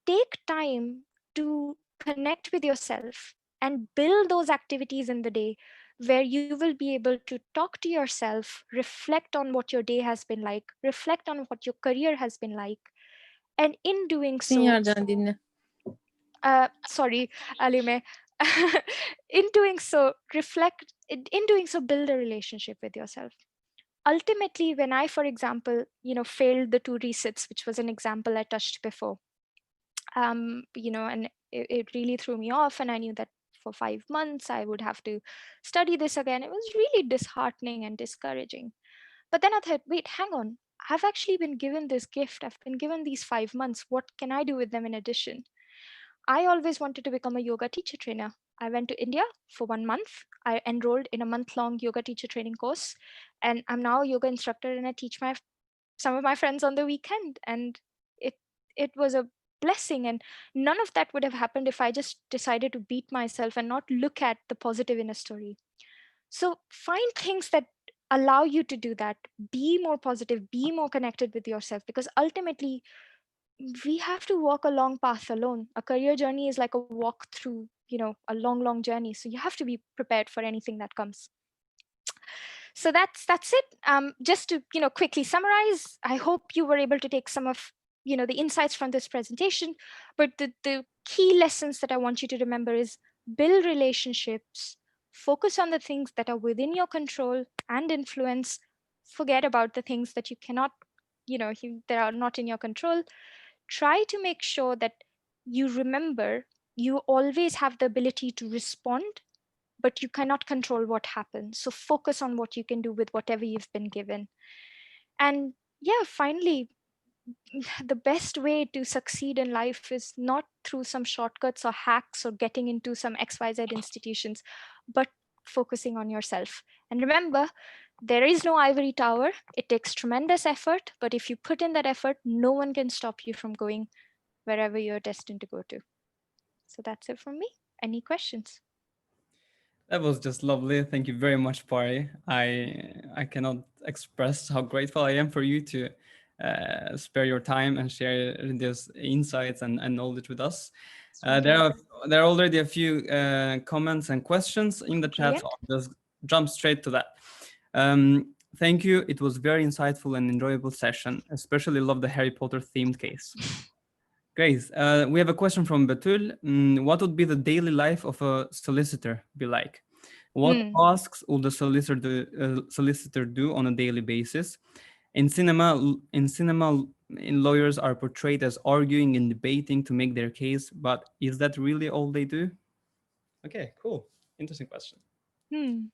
take time to connect with yourself and build those activities in the day where you will be able to talk to yourself, reflect on what your day has been like, reflect on what your career has been like. And in doing so, Sinyacan dinle. sorry, Alime, in doing so, in doing so, build a relationship with yourself. Ultimately, when I, for example, failed the two resits, which was an example I touched before, and it really threw me off, and I knew that for 5 months I would have to study this again. It was really disheartening and discouraging. But then I thought, wait, hang on. I've actually been given this gift. I've been given these 5 months. What can I do with them in addition? I always wanted to become a yoga teacher trainer. I went to India for 1 month. I enrolled in a month-long yoga teacher training course, and I'm now a yoga instructor, and I teach some of my friends on the weekend. And it it was a blessing, and none of that would have happened if I just decided to beat myself and not look at the positive in a story. So find things that allow you to do that. Be more positive, be more connected with yourself, because ultimately we have to walk a long path alone. A career journey is like a walk through, a long, long journey. So you have to be prepared for anything that comes. So that's it. Just to quickly summarize, I hope you were able to take some of the insights from this presentation. But the key lessons that I want you to remember is build relationships, focus on the things that are within your control and influence. Forget about the things that you cannot, that are not in your control. Try to make sure that you remember you always have the ability to respond, but you cannot control what happens. So focus on what you can do with whatever you've been given. And yeah, finally, the best way to succeed in life is not through some shortcuts or hacks or getting into some XYZ institutions, but focusing on yourself. And remember, there is no ivory tower. It takes tremendous effort, but if you put in that effort, no one can stop you from going wherever you're destined to go to. So that's it from me. Any questions? That was just lovely. Thank you very much, Pari. I cannot express how grateful I am for you to spare your time and share these insights and knowledge with us. It's my There are pleasure. already a few comments and questions in the chat, so Brilliant. I'll just jump straight to that. Thank you. It was very insightful and enjoyable session. Especially love the Harry Potter themed case. Great. We have a question from Betul. What would be the daily life of a solicitor be like? What Hmm. tasks will the solicitor do on a daily basis? In cinema, lawyers are portrayed as arguing and debating to make their case, but is that really all they do? Okay, cool. Interesting question. Hmm.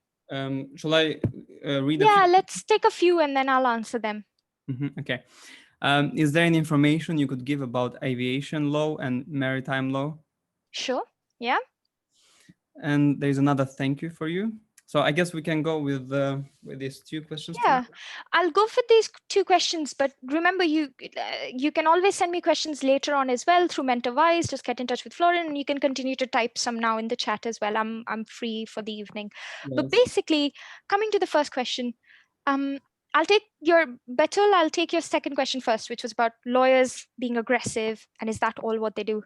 Shall I read a few? Yeah, let's take a few and then I'll answer them. Okay. Is there any information you could give about aviation law and maritime law? Sure. Yeah. And there's another thank you for you. So I guess we can go with these two questions for now. Yeah, I'll go for these two questions, but remember, you can always send me questions later on as well through MentorWise. Just get in touch with Florin, and you can continue to type some now in the chat as well. I'm free for the evening. But Yes. basically, coming to the first question, um, I'll take your Betul. I'll take your second question first, which was about lawyers being aggressive, and is that all what they do?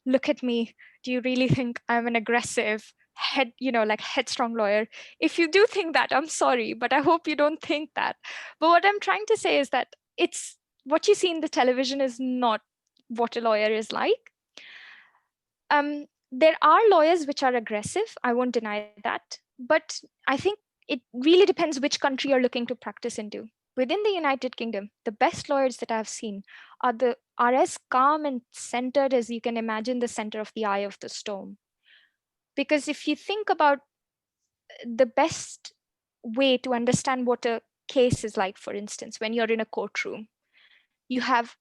Look at me. Do you really think I'm an aggressive like headstrong lawyer? If you do think that, I'm sorry, but I hope you don't think that. But what I'm trying to say is that it's what you see in the television is not what a lawyer is like. There are lawyers which are aggressive. I won't deny that. But I think it really depends which country you're looking to practice into. Within the United Kingdom, the best lawyers that I've seen are as calm and centered as you can imagine the center of the eye of the storm. Because if you think about the best way to understand what a case is like, for instance, when you're in a courtroom, you have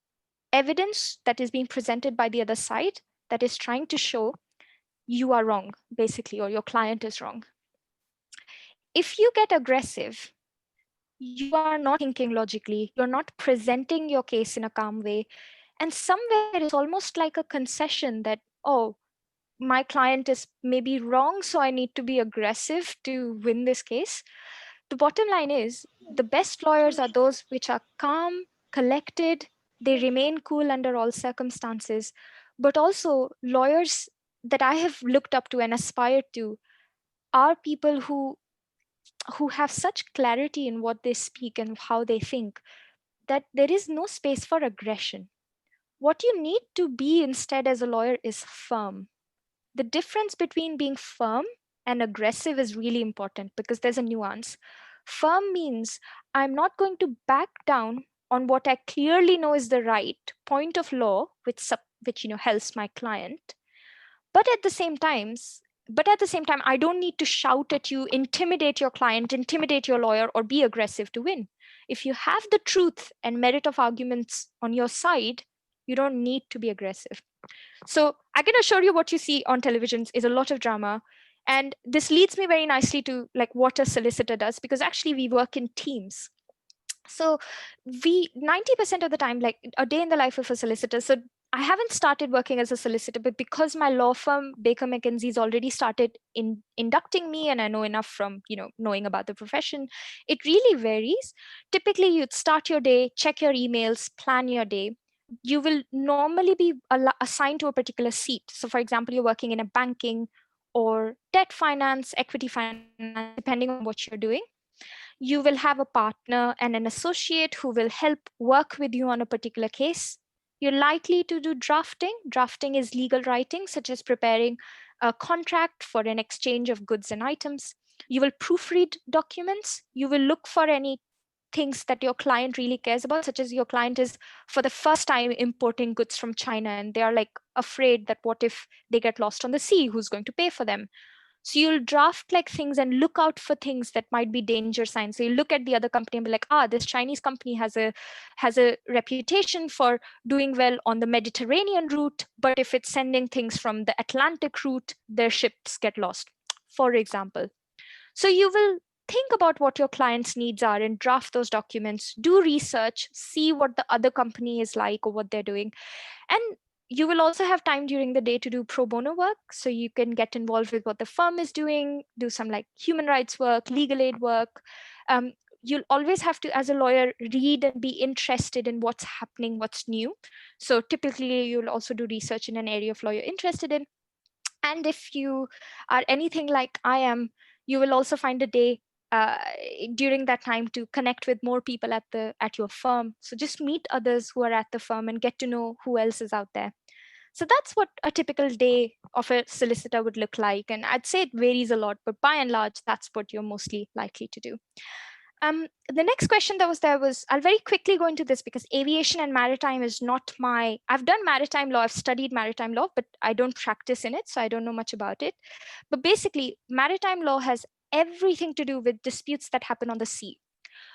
evidence that is being presented by the other side that is trying to show you are wrong, basically, or your client is wrong. If you get aggressive, you are not thinking logically, you're not presenting your case in a calm way. And somewhere it's almost like a concession that, oh, my client is maybe wrong, so I need to be aggressive to win this case. The bottom line is the best lawyers are those which are calm, collected, they remain cool under all circumstances. But also, lawyers that I have looked up to and aspired to are people who have such clarity in what they speak and how they think that there is no space for aggression. What you need to be instead as a lawyer is firm. The difference between being firm and aggressive is really important because there's a nuance. Firm means I'm not going to back down on what I clearly know is the right point of law, which helps my client. But at the same times, I don't need to shout at you, intimidate your client, intimidate your lawyer, or be aggressive to win. If you have the truth and merit of arguments on your side, you don't need to be aggressive. So I can assure you what you see on televisions is a lot of drama. And this leads me very nicely to like what a solicitor does, because actually we work in teams. So we 90% of the time, like a day in the life of a solicitor. So I haven't started working as a solicitor, but because my law firm Baker McKenzie's already started inducting me, and I know enough from knowing about the profession, it really varies. Typically, you'd start your day, check your emails, plan your day. You will normally be assigned to a particular seat. So, for example, you're working in a banking or debt finance, equity finance, depending on what you're doing. You will have a partner and an associate who will help work with you on a particular case. You're likely to do drafting. Drafting is legal writing, such as preparing a contract for an exchange of goods and items. You will proofread documents. You will look for any things that your client really cares about, such as your client is for the first time importing goods from China and they are like afraid that what if they get lost on the sea? Who's going to pay for them? So you'll draft like things and look out for things that might be danger signs. So you look at the other company and be like, this Chinese company has a reputation for doing well on the Mediterranean route, but if it's sending things from the Atlantic route, their ships get lost, for example. So you will think about what your client's needs are and draft those documents, do research, see what the other company is like or what they're doing. And you will also have time during the day to do pro bono work. So you can get involved with what the firm is doing, do some like human rights work, legal aid work. Um, you'll always have to, as a lawyer, read and be interested in what's happening, what's new. So typically, you'll also do research in an area of law you're interested in. And if you are anything like I am, you will also find a day uh, during that time to connect with more people at your firm. So just meet others who are at the firm and get to know who else is out there. So that's what a typical day of a solicitor would look like. And I'd say it varies a lot, but by and large, that's what you're mostly likely to do. The next question that was there was, I'll very quickly go into this because aviation and maritime is not I've done maritime law, I've studied maritime law, but I don't practice in it, so I don't know much about it. But basically, maritime law has everything to do with disputes that happen on the sea.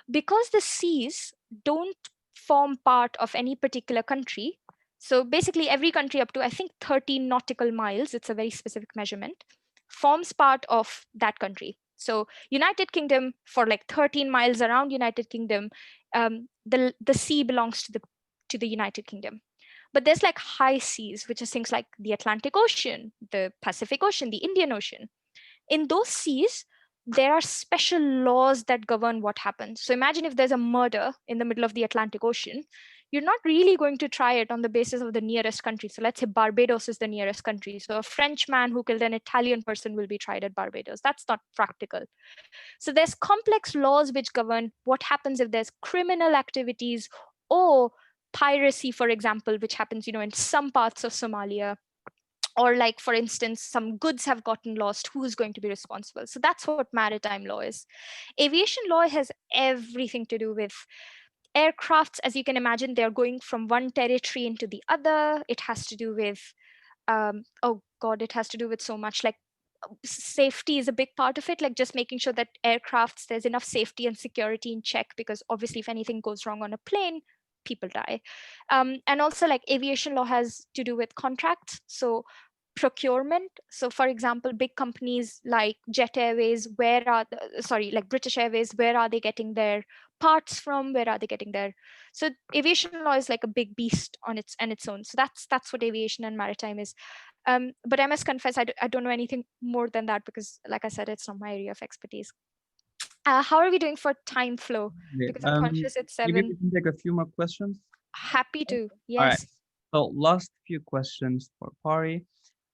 Because the seas don't form part of any particular country, so basically every country up to, I think, 13 nautical miles, it's a very specific measurement, forms part of that country. So United Kingdom, for like 13 miles around United Kingdom, the sea belongs to the United Kingdom. But there's like high seas, which is things like the Atlantic Ocean, the Pacific Ocean, the Indian Ocean. In those seas, there are special laws that govern what happens. So imagine if there's a murder in the middle of the Atlantic Ocean, you're not really going to try it on the basis of the nearest country. So let's say Barbados is the nearest country. So a French man who killed an Italian person will be tried at Barbados. That's not practical. So there's complex laws which govern what happens if there's criminal activities or piracy, for example, which happens, in some parts of Somalia, or like, for instance, some goods have gotten lost, who's going to be responsible? So that's what maritime law is. Aviation law has everything to do with aircrafts. As you can imagine, they're going from one territory into the other. It has to do with oh god, it has to do with so much, like safety is a big part of it, like just making sure that aircrafts, there's enough safety and security in check, because obviously if anything goes wrong on a plane, people die. And also, like, aviation law has to do with contracts, so procurement. So for example, big companies like Jet Airways, like British Airways, where are they getting their parts from, where are they getting their, so aviation law is like a big beast on its own. So that's what aviation and maritime is. But I must confess, I don't know anything more than that, because like I said, it's not my area of expertise. How are we doing for time flow? Okay, Because I'm conscious it's maybe 7. we can take a few more questions. Happy to, All right. yes. So last few questions for Pari.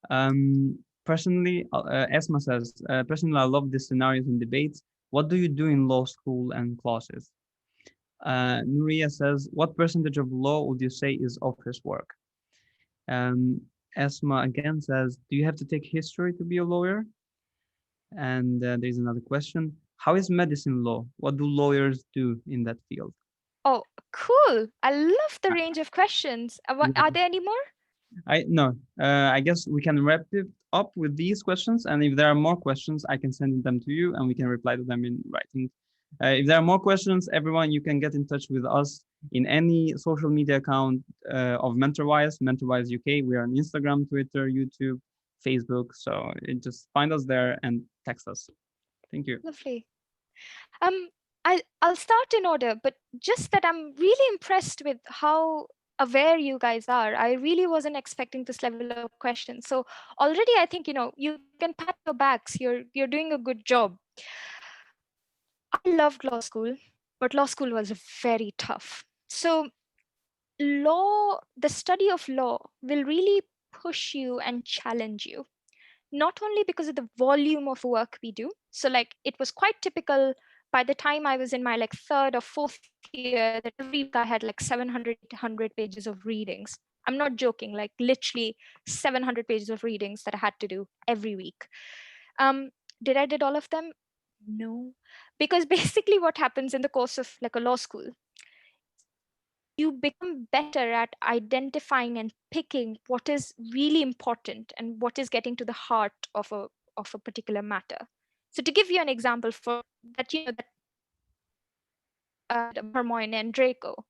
Personally, Esma says, personally, I love the scenarios and debates. What do you do in law school and classes? Nuria says, what percentage of law would you say is office work? Um, Esma again says, do you have to take history to be a lawyer? And there's another question. How is medicine law? What do lawyers do in that field? Oh, cool. I love the range of questions. Are there any more? I guess we can wrap it up with these questions, and if there are more questions, I can send them to you, and we can reply to them in writing. If there are more questions, everyone, you can get in touch with us in any social media account of MentorWise UK. We are on Instagram, Twitter, YouTube, Facebook. So just find us there and text us. Thank you. Lovely. I'll start in order, but just that I'm really impressed with how aware you guys are. I really wasn't expecting this level of questions. So already I think, you can pat your backs. You're doing a good job. I loved law school, but law school was very tough. So the study of law will really push you and challenge you, not only because of the volume of work we do. So like, it was quite typical by the time I was in my like third or fourth year, that every week I had like 700, 800 pages of readings. I'm not joking, like literally 700 pages of readings that I had to do every week. Did I did all of them? No, because basically what happens in the course of like a law school, you become better at identifying and picking what is really important and what is getting to the heart of a particular matter. So to give you an example for that, that Hermione and Draco,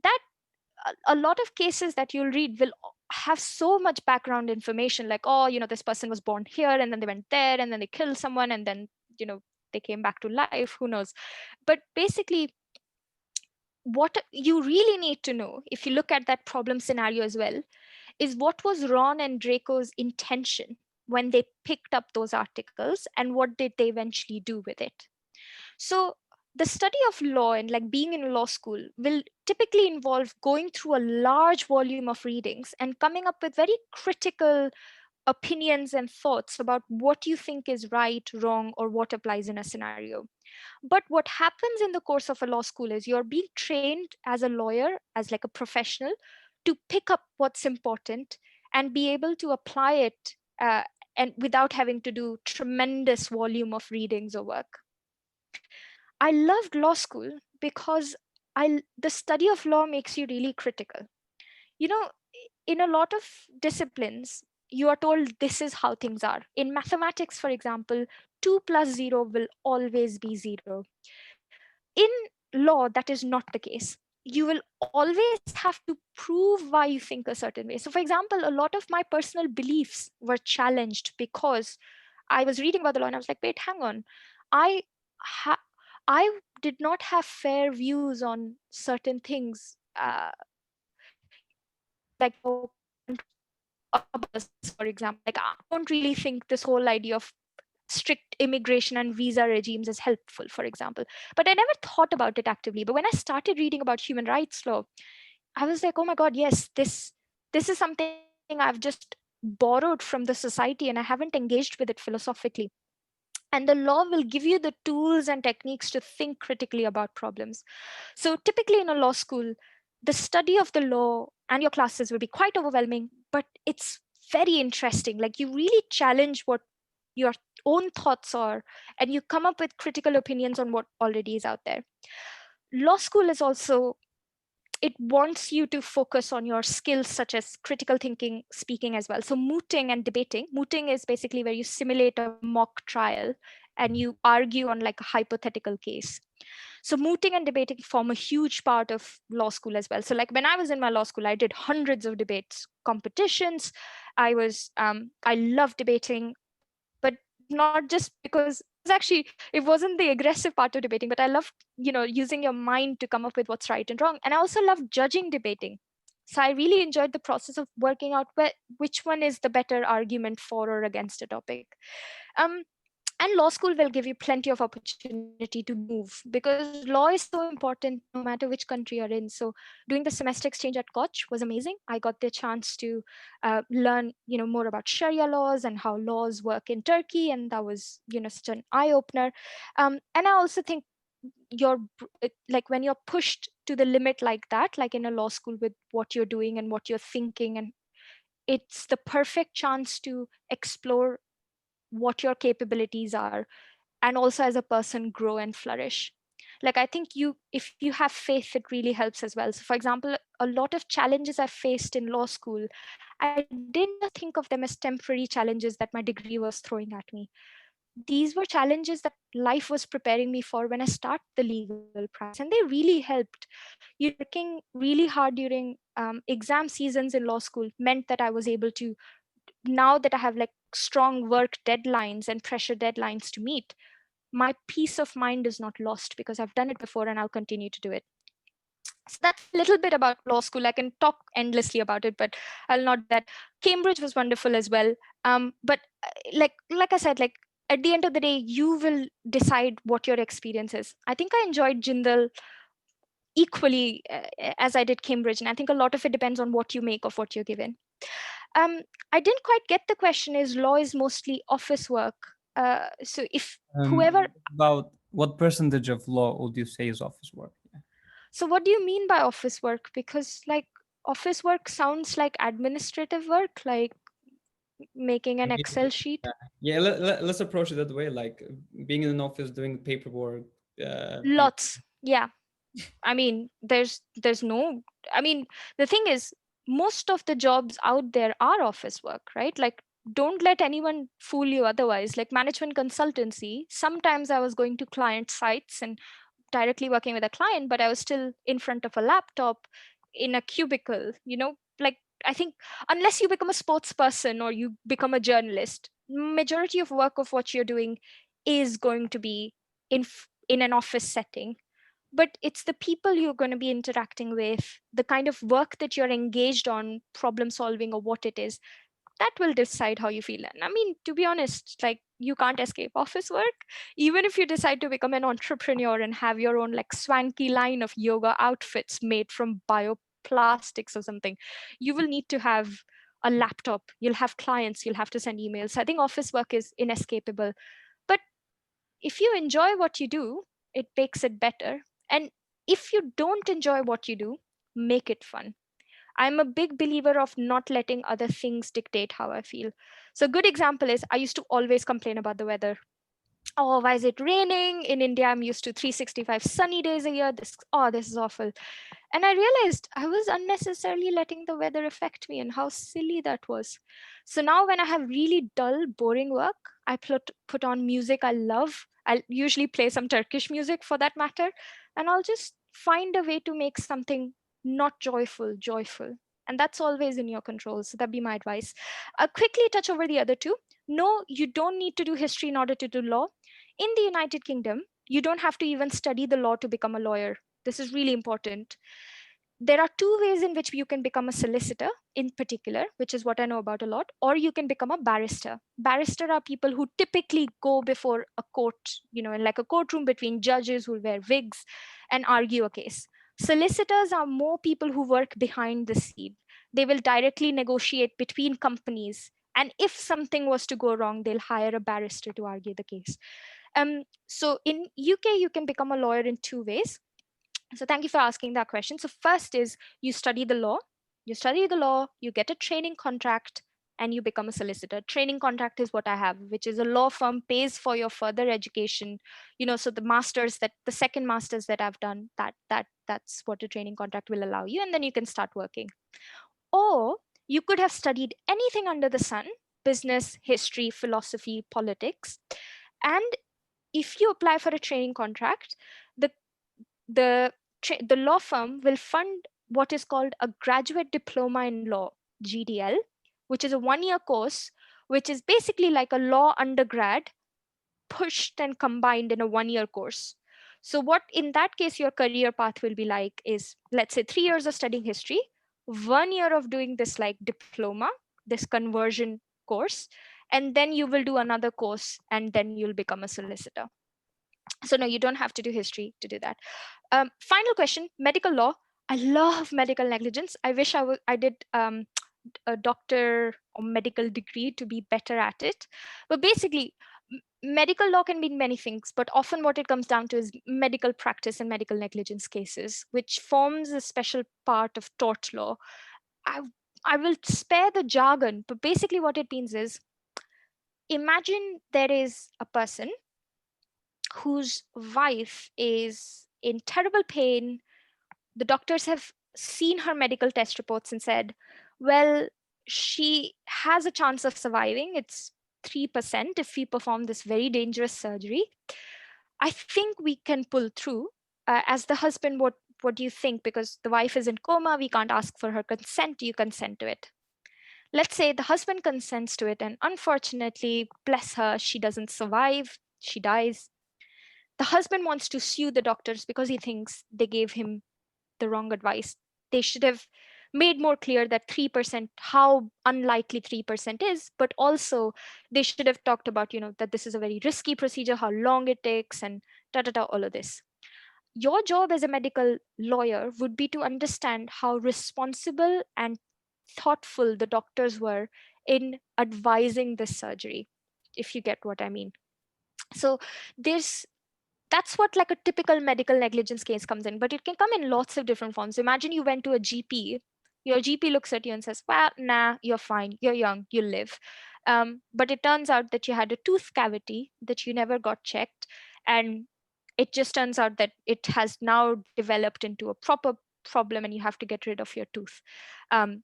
that a lot of cases that you'll read will have so much background information, like, oh, this person was born here and then they went there and then they killed someone and then they came back to life, who knows. But basically, what you really need to know, if you look at that problem scenario as well, is what was Ron and Draco's intention when they picked up those articles and what did they eventually do with it. So the study of law and like being in law school will typically involve going through a large volume of readings and coming up with very critical opinions and thoughts about what you think is right, wrong, or what applies in a scenario. But what happens in the course of a law school is you're being trained as a lawyer, as like a professional, to pick up what's important and be able to apply it, and without having to do tremendous volume of readings or work. I loved law school because the study of law makes you really critical. You know, in a lot of disciplines, you are told this is how things are. In mathematics, for example, 2 plus 0 will always be 0. In law, that is not the case. You will always have to prove why you think a certain way. So, for example, a lot of my personal beliefs were challenged because I was reading about the law and I was like, wait, hang on. I ha- I did not have fair views on certain things, like how about this, for example. Like, I don't really think this whole idea of strict immigration and visa regimes is helpful, for example. But I never thought about it actively. But when I started reading about human rights law, I was like, oh my God, yes, this is something I've just borrowed from the society and I haven't engaged with it philosophically. And the law will give you the tools and techniques to think critically about problems. So typically in a law school, the study of the law and your classes will be quite overwhelming, but it's very interesting. Like you really challenge what your own thoughts are, and you come up with critical opinions on what already is out there. Law school is also, it wants you to focus on your skills such as critical thinking, speaking as well. So mooting and debating. Mooting is basically where you simulate a mock trial and you argue on like a hypothetical case. So mooting and debating form a huge part of law school as well. So like when I was in my law school, I did hundreds of debates competitions. I loved debating, but not just because it wasn't the aggressive part of debating, but I loved, using your mind to come up with what's right and wrong. And I also loved judging debating. So I really enjoyed the process of working out which one is the better argument for or against a topic. Um, and law school will give you plenty of opportunity to move because law is so important no matter which country you're in. So doing the semester exchange at Koch was amazing. I got the chance to learn more about Sharia laws and how laws work in Turkey, and that was such an eye opener. And I also think like when you're pushed to the limit like that, like in a law school, with what you're doing and what you're thinking, and it's the perfect chance to explore what your capabilities are, and also as a person grow and flourish. Like I think if you have faith, it really helps as well. So for example, a lot of challenges I faced in law school, I didn't just think of them as temporary challenges that my degree was throwing at me. These were challenges that life was preparing me for when I started the legal practice, and they really helped. Working really hard during exam seasons in law school meant that I was able to, now that I have like strong work deadlines and pressure deadlines to meet, my peace of mind is not lost because I've done it before and I'll continue to do it. So that's a little bit about law school. I can talk endlessly about it, but I'll not do that. Cambridge was wonderful as well. But like I said, like at the end of the day, you will decide what your experience is. I think I enjoyed Jindal equally as I did Cambridge, and I think a lot of it depends on what you make of what you're given. Um, I didn't quite get the question. Is law is mostly office work? So if whoever, About What percentage of law would you say is office work? Yeah. So what do you mean by office work? Because like office work sounds like administrative work, like making an Maybe, Excel sheet. yeah, let's approach it that way, like being in an office doing paperwork. Being, Lots. Yeah. I mean, there's no, I mean, the thing is, most of the jobs out there are office work, right? Like, don't let anyone fool you otherwise. Like management consultancy, sometimes I was going to client sites and directly working with a client, but I was still in front of a laptop in a cubicle, like I think unless you become a sports person or you become a journalist, majority of work of what you're doing is going to be in an office setting. But it's the people you're going to be interacting with, the kind of work that you're engaged on, problem solving or what it is, that will decide how you feel. And I mean, to be honest, like you can't escape office work. Even if you decide to become an entrepreneur and have your own like swanky line of yoga outfits made from bioplastics or something, you will need to have a laptop, you'll have clients, you'll have to send emails. I think office work is inescapable. But if you enjoy what you do, it makes it better. And if you don't enjoy what you do, make it fun. I'm a big believer of not letting other things dictate how I feel. So, a good example is I used to always complain about the weather. Oh, why is it raining? In India, I'm used to 365 sunny days a year. This is awful. And I realized I was unnecessarily letting the weather affect me and how silly that was. So now, when I have really dull, boring work, I put on music I love. I'll usually play some Turkish music for that matter, and I'll just find a way to make something not joyful, joyful. And that's always in your control. So that'd be my advice. I'll quickly touch over the other two. No, you don't need to do history in order to do law. In the United Kingdom, you don't have to even study the law to become a lawyer. This is really important. There are two ways in which you can become a solicitor in particular, which is what I know about a lot, or you can become a barrister. Barrister are people who typically go before a court, in like a courtroom between judges who wear wigs and argue a case. Solicitors are more people who work behind the scene. They will directly negotiate between companies. And if something was to go wrong, they'll hire a barrister to argue the case. So in UK, you can become a lawyer in two ways. So thank you for asking that question. So first is you study the law. You study the law, you get a training contract, and you become a solicitor. Training contract is what I have, which is a law firm pays for your further education. So the second masters that I've done, that's what a training contract will allow you, and then you can start working. Or you could have studied anything under the sun: business, history, philosophy, politics. And if you apply for a training contract, the the law firm will fund what is called a graduate diploma in law, GDL, which is a 1 year course, which is basically like a law undergrad pushed and combined in a 1 year course. So what in that case your career path will be like is, let's say, 3 years of studying history, 1 year of doing this like diploma, this conversion course, and then you will do another course and then you'll become a solicitor. So no, you don't have to do history to do that. Final question: medical law. I love medical negligence. I wish I did a doctor or medical degree to be better at it. But basically, medical law can mean many things, but often what it comes down to is medical practice and medical negligence cases, which forms a special part of tort law. I I will spare the jargon, but basically what it means is, imagine there is a person whose wife is in terrible pain. The doctors have seen her medical test reports and said, well, she has a chance of surviving. It's 3% if we perform this very dangerous surgery. I think we can pull through. As the husband, what do you think? Because the wife is in coma, we can't ask for her consent. Do you consent to it? Let's say the husband consents to it, and unfortunately, bless her, she doesn't survive. She dies. The husband wants to sue the doctors because he thinks they gave him the wrong advice. They should have made more clear that 3%, how unlikely 3% is, but also they should have talked about, that this is a very risky procedure, how long it takes, and all of this. Your job as a medical lawyer would be to understand how responsible and thoughtful the doctors were in advising this surgery, if you get what I mean. So there's that's what like a typical medical negligence case comes in, but it can come in lots of different forms. Imagine you went to a GP, your GP looks at you and says, well, nah, you're fine, you're young, you'll live. But it turns out that you had a tooth cavity that you never got checked, and it just turns out that it has now developed into a proper problem and you have to get rid of your tooth. um,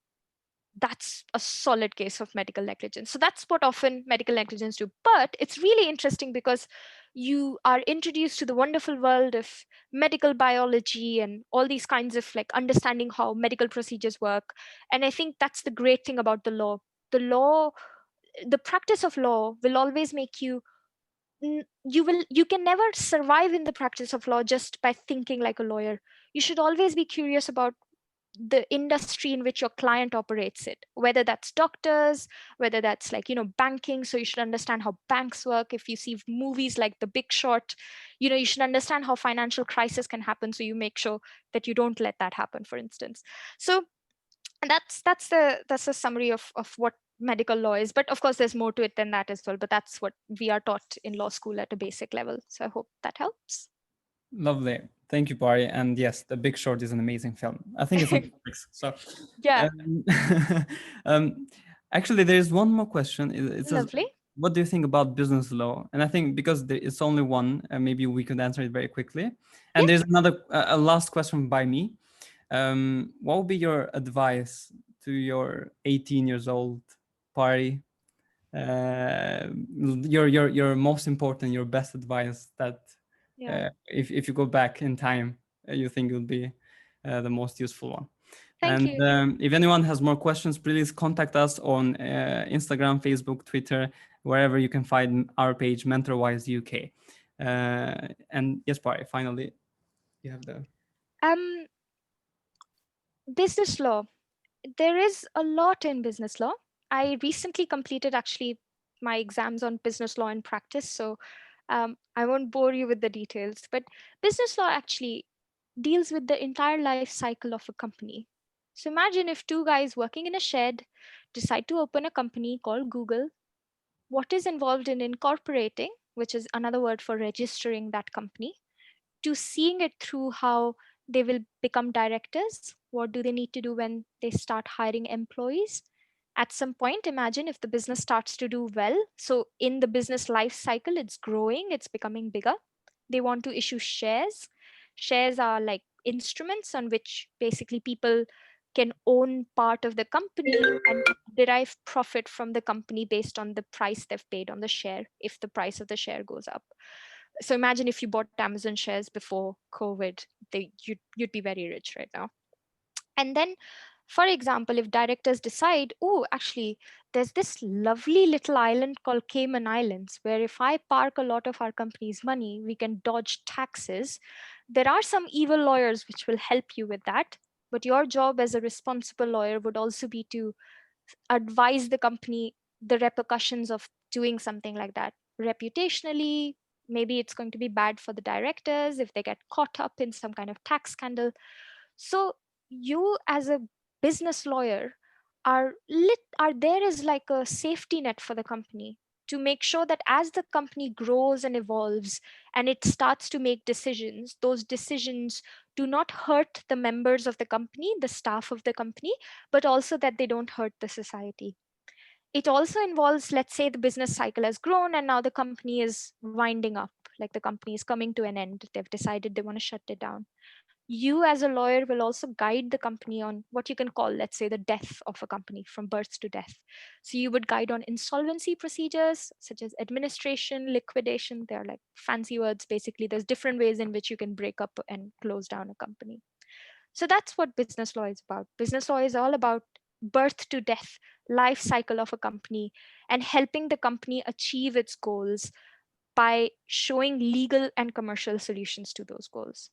that's a solid case of medical negligence. So that's what often medical negligence do. But it's really interesting because you are introduced to the wonderful world of medical biology and all these kinds of like understanding how medical procedures work. And I think that's the great thing about the law. The law, the practice of law will always make you you can never survive in the practice of law just by thinking like a lawyer. You should always be curious about the industry in which your client operates it, whether that's doctors, whether that's like banking. So you should understand how banks work. If you see movies like The Big Short, you should understand how financial crisis can happen, so you make sure that you don't let that happen, for instance. So that's the summary of what medical law is. But of course there's more to it than that as well, but that's what we are taught in law school at a basic level. So I hope that helps. Lovely. Thank you, Pari. And yes, The Big Short is an amazing film. I think it's on Netflix. So, Yeah, um, um, actually, there's one more question. It says, lovely. "What do you think about business law?" And I think because it's only one, maybe we could answer it very quickly. Yeah. And there's another, a last question by me. What would be your advice to your 18 years old Pari? Your most important, your best advice that Yeah, if you go back in time, you think it would be the most useful one. thank And you. if anyone has more questions, please contact us on Instagram, Facebook, Twitter, wherever you can find our page, MentorWise UK. And yes, Pari, finally, you have the um Business law, there is a lot in business law. I recently completed actually my exams on business law in practice, so I won't bore you with the details. But business law actually deals with the entire life cycle of a company. So imagine if two guys working in a shed decide to open a company called Google. What is involved in incorporating, which is another word for registering that company, to seeing it through how they will become directors. What do they need to do when they start hiring employees? At some point, imagine if the business starts to do well. So, in the business life cycle, it's growing, it's becoming bigger. They want to issue shares. Shares are like instruments on which basically people can own part of the company and derive profit from the company based on the price they've paid on the share if the price of the share goes up. So imagine if you bought Amazon shares before COVID, you'd be very rich right now. And then, for example, if directors decide, oh, actually, there's this lovely little island called Cayman Islands, where if I park a lot of our company's money, we can dodge taxes. There are some evil lawyers which will help you with that. But your job as a responsible lawyer would also be to advise the company the repercussions of doing something like that. Reputationally, maybe it's going to be bad for the directors if they get caught up in some kind of tax scandal. So you as a business lawyer are there as like a safety net for the company to make sure that as the company grows and evolves and it starts to make decisions, those decisions do not hurt the members of the company, the staff of the company, but also that they don't hurt the society. It also involves, let's say the business cycle has grown and now the company is winding up, like the company is coming to an end, they've decided they want to shut it down. You as a lawyer will also guide the company on what you can call, let's say, the death of a company from birth to death. So you would guide on insolvency procedures such as administration, liquidation. They're like fancy words. Basically, there's different ways in which you can break up and close down a company. So that's what business law is about. Business law is all about birth to death life cycle of a company and helping the company achieve its goals by showing legal and commercial solutions to those goals.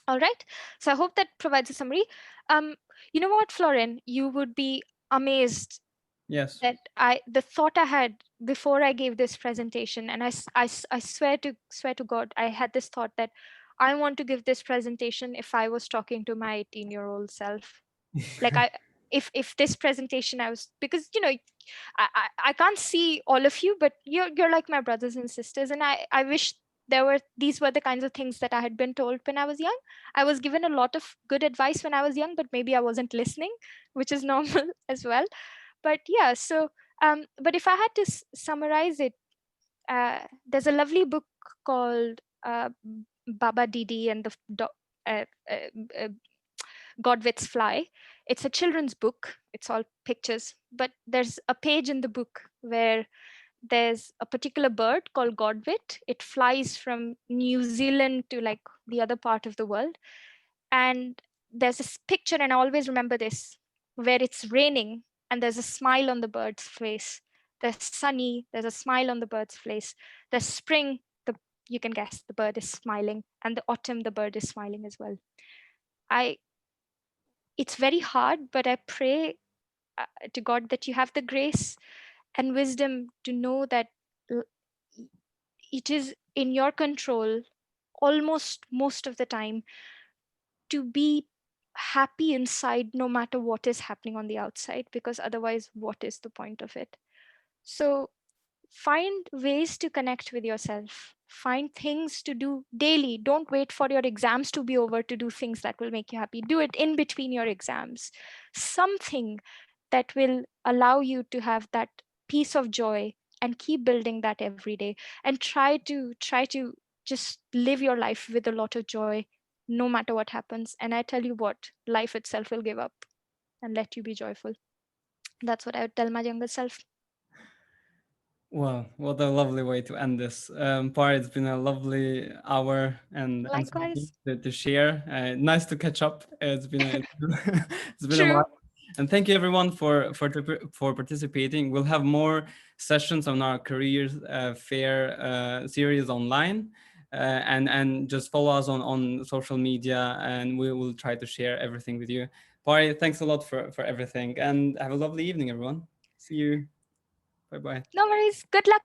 All right. So I hope that provides a summary. Um, you know what, Florin, you would be amazed yes. that the thought I had before I gave this presentation, and I swear to God, I had this thought that I want to give this presentation if I was talking to my 18-year-old self. Like if this presentation I was, because I can't see all of you, but you're like my brothers and sisters, and I wish these were the kinds of things that I had been told when I was young. I was given a lot of good advice when I was young, but maybe I wasn't listening, which is normal as well. But yeah, so but if I had to summarize it, there's a lovely book called Baba Didi and the uh, uh, Godwit's Fly. It's a children's book. It's all pictures, but there's a page in the book where there's a particular bird called Godwit. It flies from New Zealand to like the other part of the world. And there's this picture, and I always remember this, where it's raining and there's a smile on the bird's face. There's sunny, there's a smile on the bird's face. There's spring, you can guess the bird is smiling, and the autumn, the bird is smiling as well. I It's very hard, but I pray to God that you have the grace and wisdom to know that l- it is in your control almost most of the time to be happy inside no matter what is happening on the outside, because otherwise what is the point of it? So find ways to connect with yourself, find things to do daily. Don't wait for your exams to be over to do things that will make you happy. Do it in between your exams, something that will allow you to have that piece of joy, and keep building that every day, and try to just live your life with a lot of joy no matter what happens. And I tell you what, life itself will give up and let you be joyful. That's what I would tell my younger self. Well, what a lovely way to end this. Par, it's been a lovely hour and something Likewise. to share. Nice to catch up. It's been a it's been a True. while. And thank you everyone for participating. We'll have more sessions on our careers fair series online. And just follow us on social media, and we will try to share everything with you. Pari, thanks a lot for everything, and have a lovely evening, everyone. See you. Bye bye. No worries. Good luck,